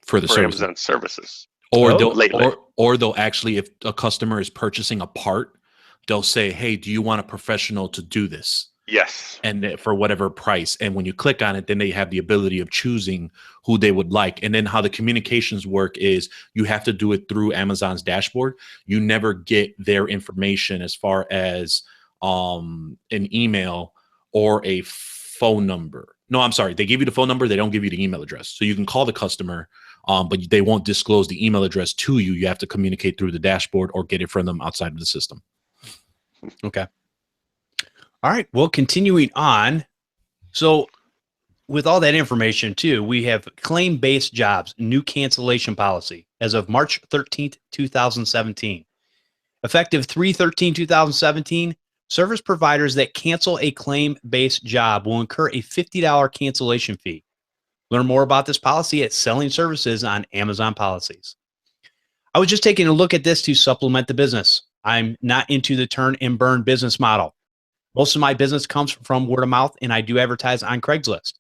Speaker 2: for the service.
Speaker 3: Amazon services.
Speaker 2: Or they'll actually, if a customer is purchasing a part, they'll say, hey, do you want a professional to do this?
Speaker 3: Yes.
Speaker 2: And for whatever price. And when you click on it, then they have the ability of choosing who they would like. And then how the communications work is you have to do it through Amazon's dashboard. You never get their information as far as an email or a phone number. No, I'm sorry. They give you the phone number. They don't give you the email address. So you can call the customer, but they won't disclose the email address to you. You have to communicate through the dashboard or get it from them outside of the system.
Speaker 1: Okay. All right. Well, continuing on. So with all that information too, we have claim-based jobs, new cancellation policy as of March 13th, 2017. Effective 3/13/2017, service providers that cancel a claim-based job will incur a $50 cancellation fee. Learn more about this policy at Selling Services on Amazon Policies. I was just taking a look at this to supplement the business. I'm not into the turn and burn business model. Most of my business comes from word of mouth, and I do advertise on Craigslist.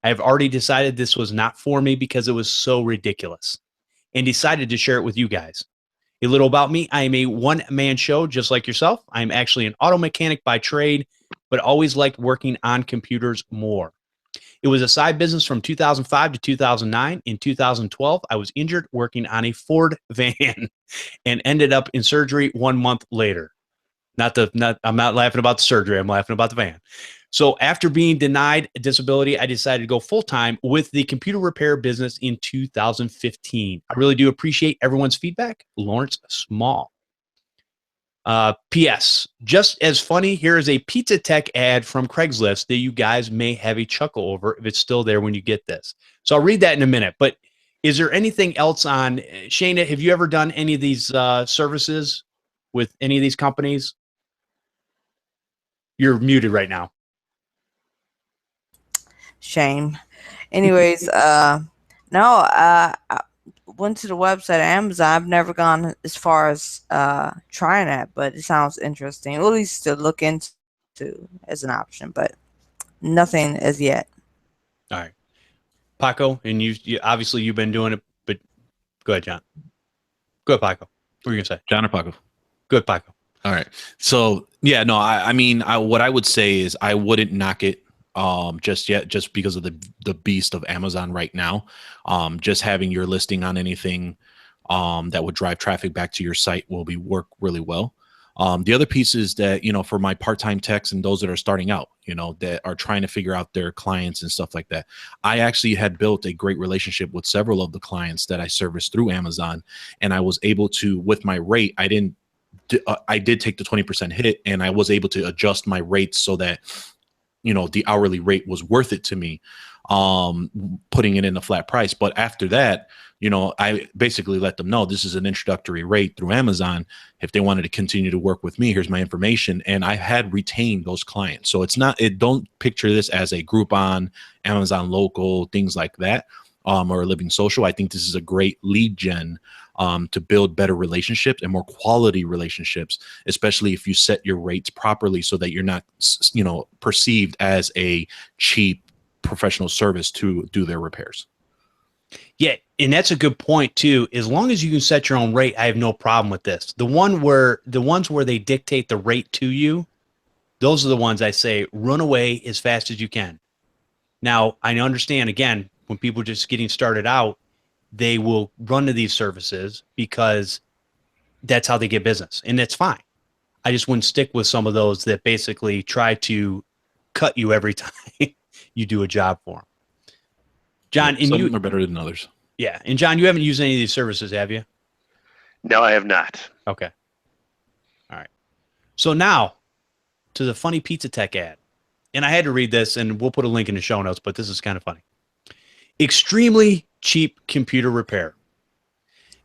Speaker 1: I have already decided this was not for me because it was so ridiculous, and decided to share it with you guys. A little about me. I am a one-man show just like yourself. I'm actually an auto mechanic by trade, but always liked working on computers more. It was a side business from 2005 to 2009. In 2012, I was injured working on a Ford van and ended up in surgery 1 month later. I'm not laughing about the surgery. I'm laughing about the van. So after being denied a disability, I decided to go full-time with the computer repair business in 2015. I really do appreciate everyone's feedback. Lawrence Small. P.S. Just as funny, here is a Pizza Tech ad from Craigslist that you guys may have a chuckle over if it's still there when you get this. So I'll read that in a minute. But is there anything else on, Shayna, have you ever done any of these services with any of these companies? You're muted right now.
Speaker 4: Shame. Anyways, no, I went to the website of Amazon. I've never gone as far as trying that, but it sounds interesting. At least to look into as an option. But nothing as yet.
Speaker 1: All right, Paco, and you obviously you've been doing it, but go ahead, John. Go ahead, Paco. What were you gonna say?
Speaker 2: John or Paco?
Speaker 1: Good, Paco.
Speaker 2: All right. So yeah, no, I mean, what I would say is I wouldn't knock it just yet, just because of the beast of Amazon right now. Just having your listing on anything that would drive traffic back to your site will work really well. The other piece is that, you know, for my part-time techs and those that are starting out, you know, that are trying to figure out their clients and stuff like that, I actually had built a great relationship with several of the clients that I serviced through Amazon, and I was able to, with my rate, I did take the 20% hit, and I was able to adjust my rates so that, you know, the hourly rate was worth it to me, putting it in a flat price. But after that, you know, I basically let them know this is an introductory rate through Amazon. If they wanted to continue to work with me, here's my information. And I had retained those clients. So it's not, don't picture this as a Groupon, Amazon local, things like that, or Living Social. I think this is a great lead gen to build better relationships and more quality relationships, especially if you set your rates properly so that you're not, you know, perceived as a cheap professional service to do their repairs.
Speaker 1: Yeah, and that's a good point too. As long as you can set your own rate, I have no problem with this. The ones where they dictate the rate to you, those are the ones I say run away as fast as you can. Now, I understand, again, when people are just getting started out, they will run to these services because that's how they get business, and that's fine. I just wouldn't stick with some of those that basically try to cut you every time you do a job for them. John, and
Speaker 2: some are better than others.
Speaker 1: Yeah, and John, you haven't used any of these services, have you?
Speaker 3: No, I have not.
Speaker 1: Okay. All right. So now to the funny Pizza Tech ad. And I had to read this, and we'll put a link in the show notes, but this is kind of funny. Extremely cheap computer repair.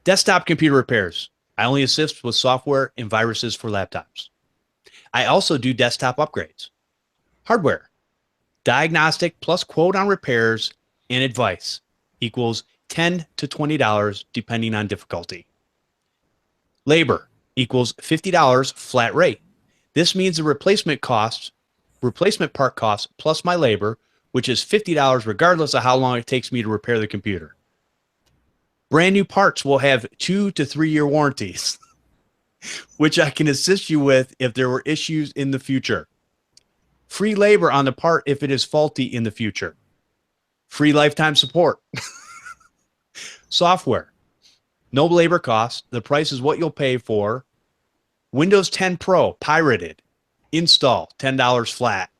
Speaker 1: Desktop computer repairs. I only assist with software and viruses for laptops. I also do desktop upgrades. Hardware. Diagnostic plus quote on repairs and advice equals $10 to $20 depending on difficulty. Labor equals $50 flat rate. This means the replacement part cost plus my labor, which is $50 regardless of how long it takes me to repair the computer. Brand new parts will have 2 to 3 year warranties, which I can assist you with if there were issues in the future. Free labor on the part if it is faulty in the future. Free lifetime support. Software. No labor cost. The price is what you'll pay for. Windows 10 Pro, pirated. Install, $10 flat.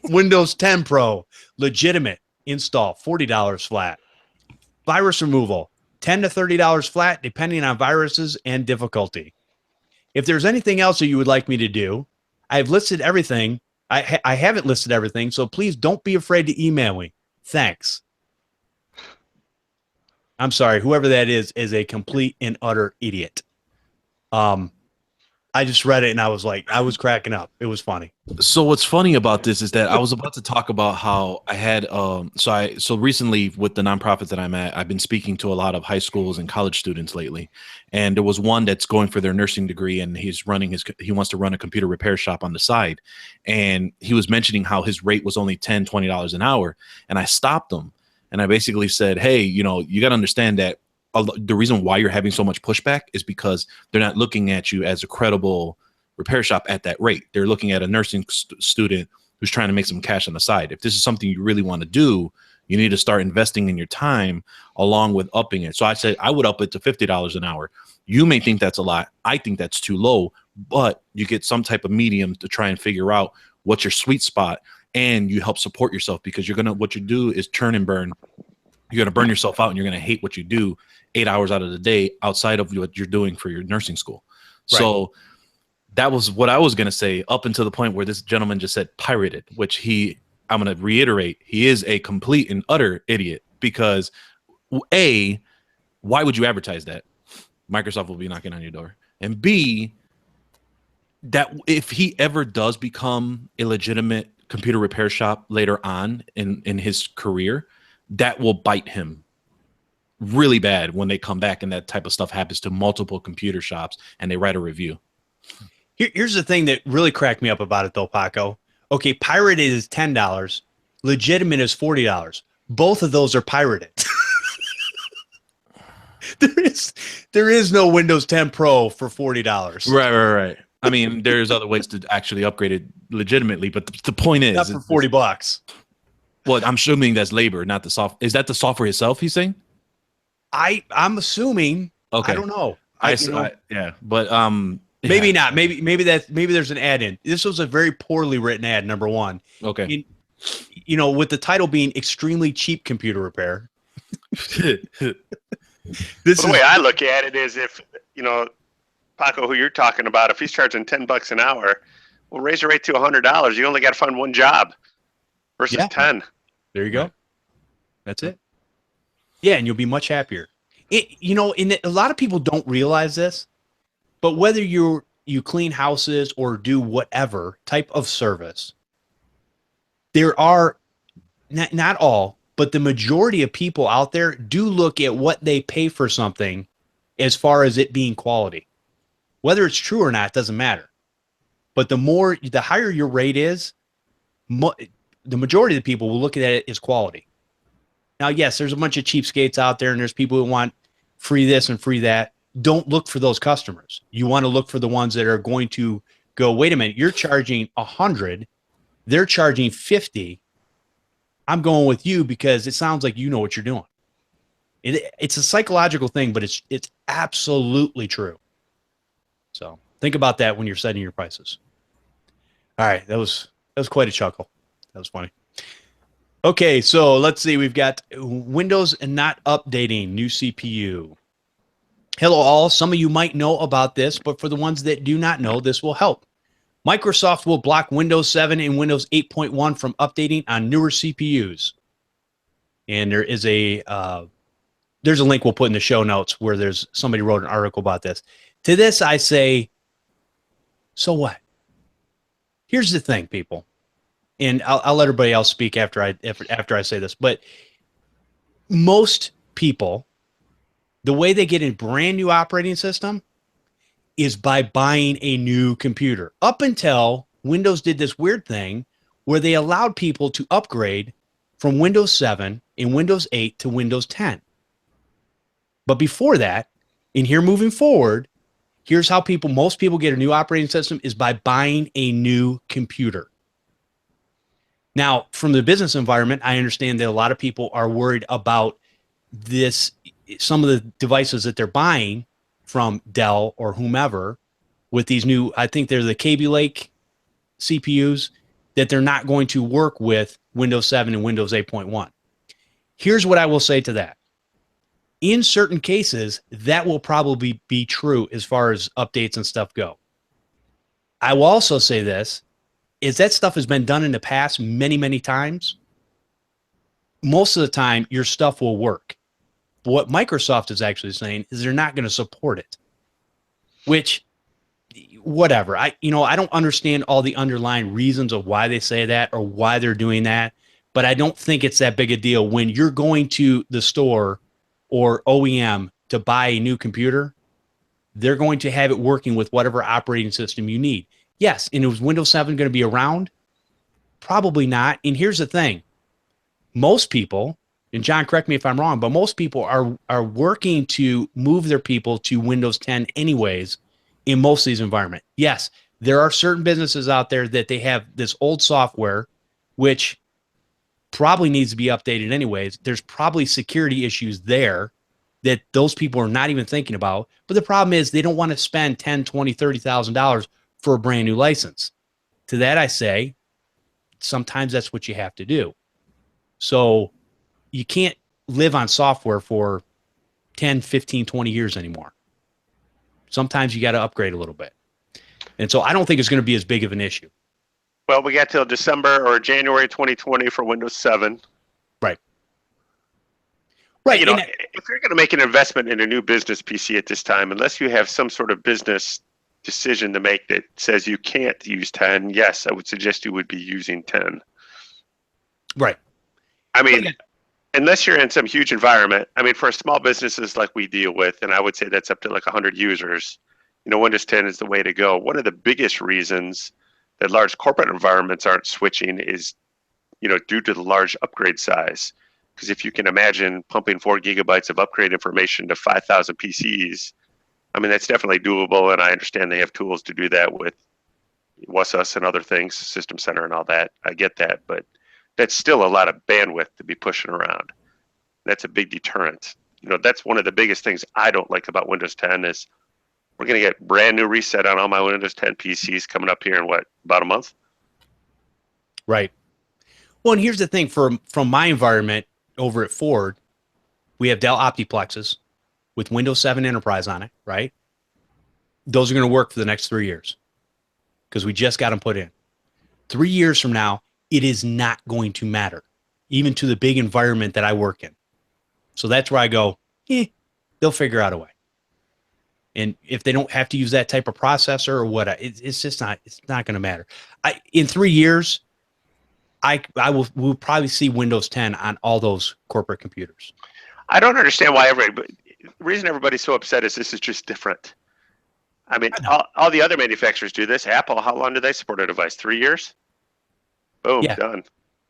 Speaker 1: Windows 10 Pro, legitimate. Install, $40 flat. Virus removal, $10 to $30 flat, depending on viruses and difficulty. If there's anything else that you would like me to do, I've listed everything. I haven't listed everything, so please don't be afraid to email me. Thanks. I'm sorry, whoever that is a complete and utter idiot. I just read it and I was cracking up. It was funny.
Speaker 2: So what's funny about this is that I was about to talk about how I had so recently with the nonprofit that I'm at, I've been speaking to a lot of high schools and college students lately. And there was one that's going for their nursing degree, and he wants to run a computer repair shop on the side. And he was mentioning how his rate was only $10, $20 an hour. And I stopped him and I basically said, hey, you know, you got to understand that the reason why you're having so much pushback is because they're not looking at you as a credible repair shop at that rate. They're looking at a nursing student who's trying to make some cash on the side. If this is something you really want to do, you need to start investing in your time along with upping it. So I said I would up it to $50 an hour. You may think that's a lot. I think that's too low, but you get some type of medium to try and figure out what's your sweet spot, and you help support yourself, because what you do is turn and burn. You're going to burn yourself out, and you're going to hate what you do 8 hours out of the day outside of what you're doing for your nursing school. Right. So that was what I was going to say up until the point where this gentleman just said pirated, which I'm going to reiterate, he is a complete and utter idiot, because A, why would you advertise that? Microsoft will be knocking on your door. And B, that if he ever does become a legitimate computer repair shop later on in his career, that will bite him really bad when they come back and that type of stuff happens to multiple computer shops and they write a review.
Speaker 1: Here's the thing that really cracked me up about it, though, Paco. Okay, pirated is $10. Legitimate is $40. Both of those are pirated. there is no Windows 10 Pro for $40.
Speaker 2: Right. I mean, there's other ways to actually upgrade it legitimately, but the point is,
Speaker 1: Not for $40.
Speaker 2: Well, I'm assuming that's labor, not the soft. Is that the software itself? He's saying.
Speaker 1: I'm assuming.
Speaker 2: Okay.
Speaker 1: I don't know.
Speaker 2: Yeah, but
Speaker 1: maybe
Speaker 2: yeah.
Speaker 1: not. Maybe there's an ad in. This was a very poorly written ad. Number one.
Speaker 2: Okay.
Speaker 1: With the title being extremely cheap computer repair.
Speaker 3: The way I look at it is if, Paco, who you're talking about, if he's charging $10 an hour, we'll raise the rate to $100. You only got to find one job versus 10.
Speaker 1: There you go. That's it. Yeah, and you'll be much happier. A lot of people don't realize this, but whether you clean houses or do whatever type of service, there are not all, but the majority of people out there do look at what they pay for something as far as it being quality. Whether it's true or not doesn't matter. But the higher your rate is, the majority of the people will look at it as quality. Now, yes, there's a bunch of cheapskates out there, and there's people who want free this and free that. Don't look for those customers. You want to look for the ones that are going to go, wait a minute, you're charging 100, they're charging 50. I'm going with you because it sounds like you know what you're doing. It's a psychological thing, but it's absolutely true. So think about that when you're setting your prices. All right, that was quite a chuckle. That was funny. Okay, so let's see. We've got Windows and not updating new CPU. Hello, all. Some of you might know about this, but for the ones that do not know, this will help. Microsoft will block Windows 7 and Windows 8.1 from updating on newer CPUs. And there's a link we'll put in the show notes where somebody wrote an article about this. To this, I say, so what? Here's the thing, people. And I'll let everybody else speak after I say this. But most people, the way they get a brand new operating system is by buying a new computer. Up until Windows did this weird thing where they allowed people to upgrade from Windows 7 and Windows 8 to Windows 10. But before that, and here moving forward, here's how most people get a new operating system is by buying a new computer. Now, from the business environment, I understand that a lot of people are worried about some of the devices that they're buying from Dell or whomever with these new, I think they're the Kaby Lake CPUs, that they're not going to work with Windows 7 and Windows 8.1. Here's what I will say to that. In certain cases, that will probably be true as far as updates and stuff go. I will also say this, is that stuff has been done in the past many, many times. Most of the time, your stuff will work. But what Microsoft is actually saying is they're not going to support it. Which, whatever. I don't understand all the underlying reasons of why they say that or why they're doing that. But I don't think it's that big a deal when you're going to the store or OEM to buy a new computer. They're going to have it working with whatever operating system you need. Yes, and is Windows 7 going to be around? Probably not. And here's the thing. Most people, and John, correct me if I'm wrong, but most people are working to move their people to Windows 10 anyways in most of these environments. Yes, there are certain businesses out there that they have this old software, which probably needs to be updated anyways. There's probably security issues there that those people are not even thinking about. But the problem is they don't want to spend $10,000, $20,000, $30,000 for a brand new license. To that I say, sometimes that's what you have to do. So you can't live on software for 10, 15, 20 years anymore. Sometimes you got to upgrade a little bit. And so I don't think it's going to be as big of an issue.
Speaker 3: Well, we got till December or January 2020 for Windows 7.
Speaker 1: Right. Right.
Speaker 3: If you're going to make an investment in a new business PC at this time, unless you have some sort of business decision to make that says you can't use 10, yes, I would suggest you would be using 10.
Speaker 1: Right.
Speaker 3: I mean, unless you're in some huge environment, I mean, for small businesses like we deal with, and I would say that's up to like 100 users, Windows 10 is the way to go. One of the biggest reasons that large corporate environments aren't switching is, due to the large upgrade size. Because if you can imagine pumping 4 gigabytes of upgrade information to 5,000 PCs, I mean, that's definitely doable. And I understand they have tools to do that with WSUS and other things, System Center and all that. I get that, but that's still a lot of bandwidth to be pushing around. That's a big deterrent. That's one of the biggest things I don't like about Windows 10 is we're going to get brand new reset on all my Windows 10 PCs coming up here in about a month?
Speaker 1: Right. Well, and here's the thing from my environment over at Ford, we have Dell Optiplexes with Windows 7 Enterprise on it, right? Those are going to work for the next 3 years because we just got them put in. 3 years from now, it is not going to matter, even to the big environment that I work in. So that's where I go, they'll figure out a way. And if they don't have to use that type of processor or what, it's just not, it's not going to matter. In 3 years, we'll probably see Windows 10 on all those corporate computers. I
Speaker 3: don't understand why the reason everybody's so upset is this is just different. I mean, all the other manufacturers do this. Apple, how long do they support a device? 3 years? Boom, done.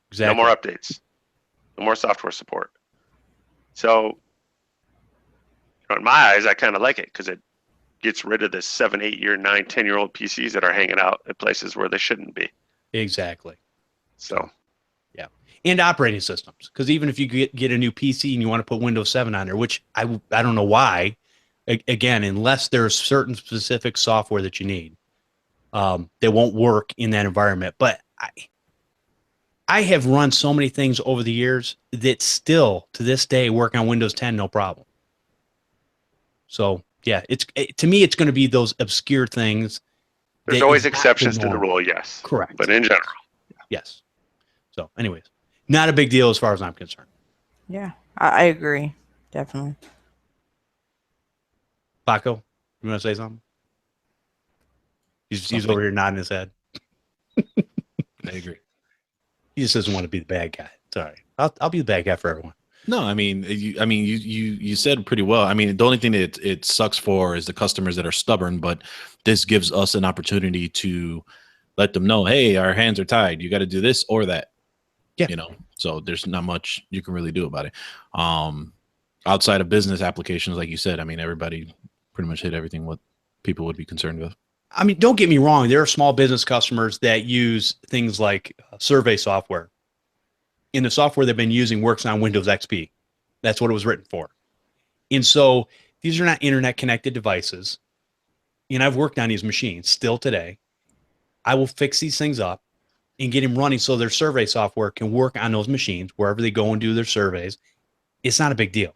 Speaker 3: Exactly. No more updates. No more software support. So, in my eyes, I kind of like it because it gets rid of the 7, 8 year, 9, 10-year-old PCs that are hanging out at places where they shouldn't be.
Speaker 1: Exactly.
Speaker 3: So,
Speaker 1: yeah. And operating systems. Because even if you get a new PC and you want to put Windows 7 on there, which I don't know why, again, unless there's certain specific software that you need, they won't work in that environment. But I have run so many things over the years that still to this day work on Windows 10 no problem. So yeah, to me it's going to be those obscure things.
Speaker 3: There's always exceptions to the rule, yes.
Speaker 1: Correct.
Speaker 3: But in general,
Speaker 1: yes. So anyways, not a big deal as far as I'm concerned.
Speaker 4: Yeah, I agree. Definitely.
Speaker 1: Paco, you want to say something? He's over here nodding his head.
Speaker 2: I agree.
Speaker 1: He just doesn't want to be the bad guy. Sorry, I'll be the bad guy for everyone.
Speaker 2: No, I mean, you said pretty well. I mean, the only thing that it sucks for is the customers that are stubborn, but this gives us an opportunity to let them know, hey, our hands are tied. You got to do this or that. Yeah. So there's not much you can really do about it. Outside of business applications, like you said, I mean, everybody pretty much hit everything what people would be concerned with.
Speaker 1: I mean, don't get me wrong. There are small business customers that use things like survey software. And the software they've been using works on Windows XP. That's what it was written for. And so these are not internet connected devices. And I've worked on these machines still today. I will fix these things up and get them running so their survey software can work on those machines wherever they go and do their surveys. It's not a big deal.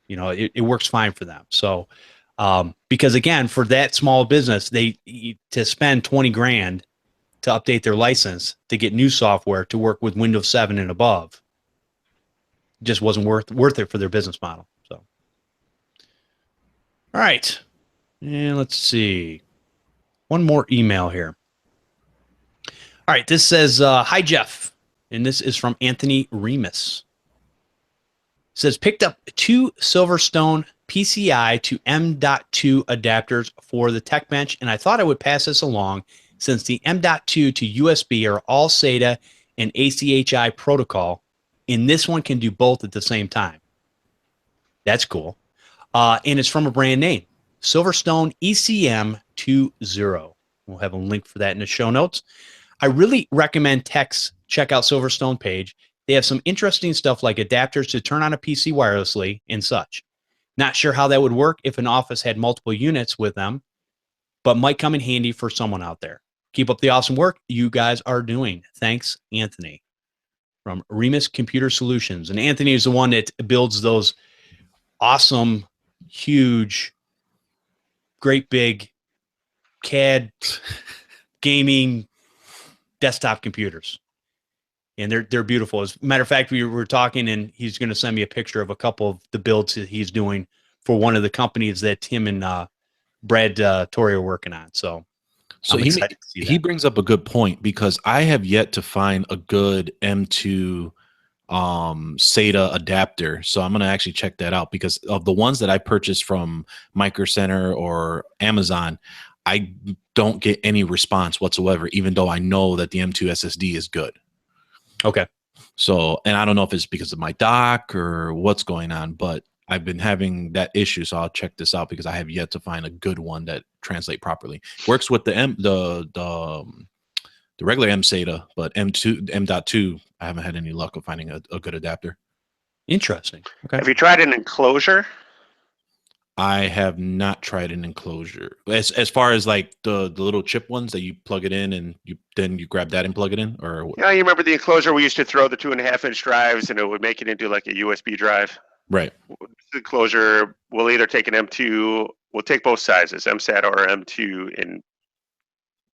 Speaker 1: It works fine for them. So, because again, for that small business, to spend 20 grand to update their license to get new software to work with Windows 7 and above just wasn't worth it for their business model. So, all right. And let's see. One more email here. All right. This says, hi, Jeff. And this is from Anthony Remus. It says, picked up 2 Silverstone PCI to M.2 adapters for the tech bench, and I thought I would pass this along since the M.2 to USB are all SATA and ACHI protocol, and this one can do both at the same time. That's cool. And it's from a brand name, Silverstone ECM20. We'll have a link for that in the show notes. I really recommend techs check out Silverstone page. They have some interesting stuff like adapters to turn on a PC wirelessly and such. Not sure how that would work if an office had multiple units with them, but might come in handy for someone out there. Keep up the awesome work you guys are doing. Thanks, Anthony, from Remus Computer Solutions. And Anthony is the one that builds those awesome, huge, great big CAD gaming desktop computers. And they're beautiful. As a matter of fact, we were talking, and he's going to send me a picture of a couple of the builds that he's doing for one of the companies that him and Brad Torrey are working on. So
Speaker 2: he brings up a good point because I have yet to find a good M2 SATA adapter. So I'm going to actually check that out because of the ones that I purchased from Micro Center or Amazon, I don't get any response whatsoever, even though I know that the M2 SSD is good.
Speaker 1: Okay.
Speaker 2: So, and I don't know if it's because of my dock or what's going on, but I've been having that issue. So I'll check this out because I have yet to find a good one that translate properly. Works with the regular M SATA, but M.2, I haven't had any luck of finding a good adapter.
Speaker 1: Interesting. Okay.
Speaker 3: Have you tried an enclosure?
Speaker 2: I have not tried an enclosure. As far as like the little chip ones that you plug it in and you grab that and plug it in, or what?
Speaker 3: Yeah, you remember the enclosure we used to throw the 2.5-inch drives and it would make it into like a USB drive.
Speaker 2: Right.
Speaker 3: The enclosure, we'll either take an M2, we'll take both sizes, MSATA or M2, and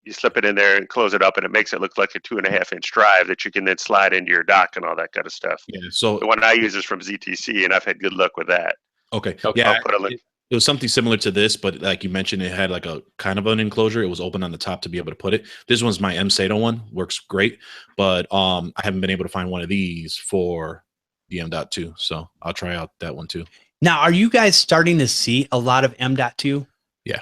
Speaker 3: you slip it in there and close it up, and it makes it look like a 2.5-inch drive that you can then slide into your dock and all that kind of stuff.
Speaker 2: Yeah. So
Speaker 3: the one I use is from ZTC, and I've had good luck with that.
Speaker 2: Okay.
Speaker 1: Yeah.
Speaker 3: I'll put a link.
Speaker 2: It was something similar to this, but like you mentioned, it had like a kind of an enclosure. It was open on the top to be able to put it. This one's my M SATA one, works great, but I haven't been able to find one of these for the M.2, so I'll try out that one too.
Speaker 1: Now, are you guys starting to see a lot of M.2?
Speaker 2: Yeah.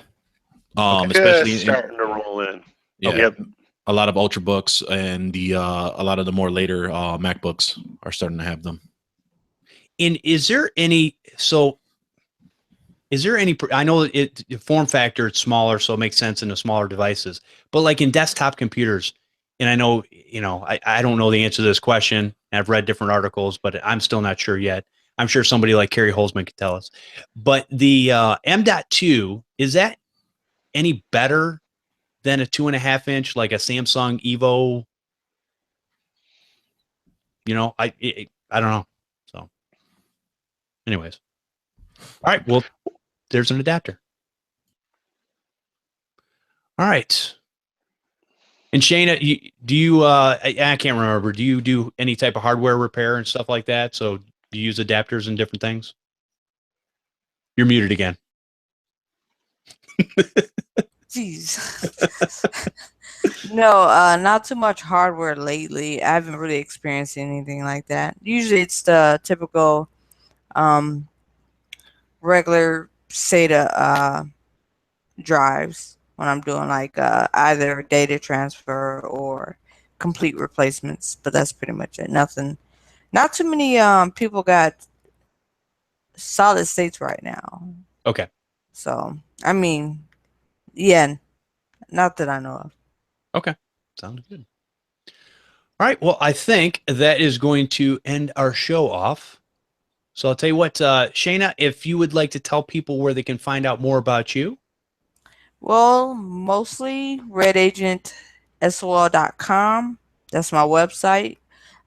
Speaker 3: Especially
Speaker 2: Especially
Speaker 3: starting to roll in.
Speaker 2: yeah,
Speaker 3: Yep.
Speaker 2: a lot of Ultrabooks and a lot of the more later MacBooks are starting to have them.
Speaker 1: And is there any? I know the form factor, it's smaller, so it makes sense in the smaller devices. But like in desktop computers, and I know, I don't know the answer to this question. I've read different articles, but I'm still not sure yet. I'm sure somebody like Kerry Holzman could tell us. But the M.2, is that any better than a 2.5-inch, like a Samsung Evo? I don't know. So anyways. All right. Well, there's an adapter. All right. And Shayna, do you I can't remember. Do you do any type of hardware repair and stuff like that? So do you use adapters and different things? You're muted again.
Speaker 4: Jeez. No, not too much hardware lately. I haven't really experienced anything like that. Usually it's the typical regular SATA drives when I'm doing like either data transfer or complete replacements, but that's pretty much it. Nothing. Not too many people got solid states right now.
Speaker 1: Okay.
Speaker 4: So, I mean, yeah, not that I know of.
Speaker 1: Okay. Sounds good. All right. Well, I think that is going to end our show off. So I'll tell you what, Shayna, if you would like to tell people where they can find out more about you.
Speaker 4: Well, mostly redagentsol.com. That's my website.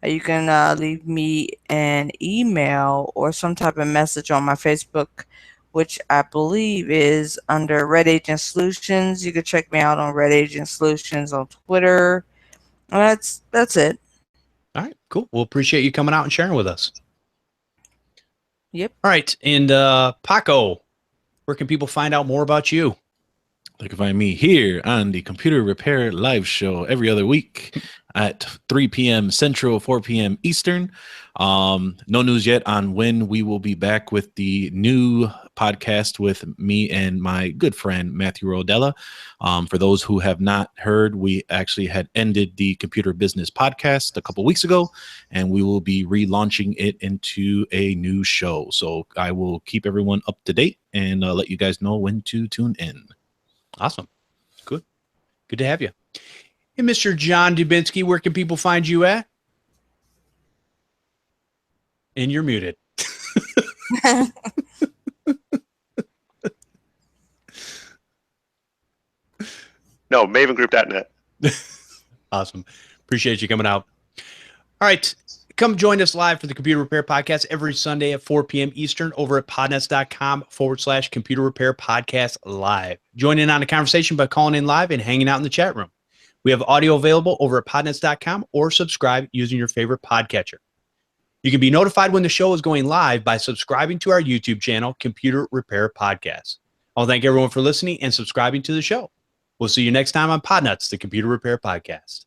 Speaker 4: You can leave me an email or some type of message on my Facebook, which I believe is under Red Agent Solutions. You can check me out on Red Agent Solutions on Twitter. That's it.
Speaker 1: All right. Cool. We'll appreciate you coming out and sharing with us.
Speaker 4: Yep.
Speaker 1: All right. And Paco, where can people find out more about you?
Speaker 2: They can find me here on the Computer Repair Live Show every other week at 3 p.m. Central, 4 p.m. Eastern. No news yet on when we will be back with the new podcast with me and my good friend, Matthew Rodella. For those who have not heard, we actually had ended the Computer Business Podcast a couple weeks ago, and we will be relaunching it into a new show. So I will keep everyone up to date and let you guys know when to tune in.
Speaker 1: Awesome. Good. Good to have you. Hey, Mr. John Dubinsky, where can people find you at? And you're muted.
Speaker 3: No, mavengroup.net.
Speaker 1: Awesome. Appreciate you coming out. All right. Come join us live for the Computer Repair Podcast every Sunday at 4 p.m. Eastern over at podnutz.com/Computer Repair Podcast Live. Join in on the conversation by calling in live and hanging out in the chat room. We have audio available over at podnutz.com or subscribe using your favorite podcatcher. You can be notified when the show is going live by subscribing to our YouTube channel, Computer Repair Podcast. I want to thank everyone for listening and subscribing to the show. We'll see you next time on Podnutz, the Computer Repair Podcast.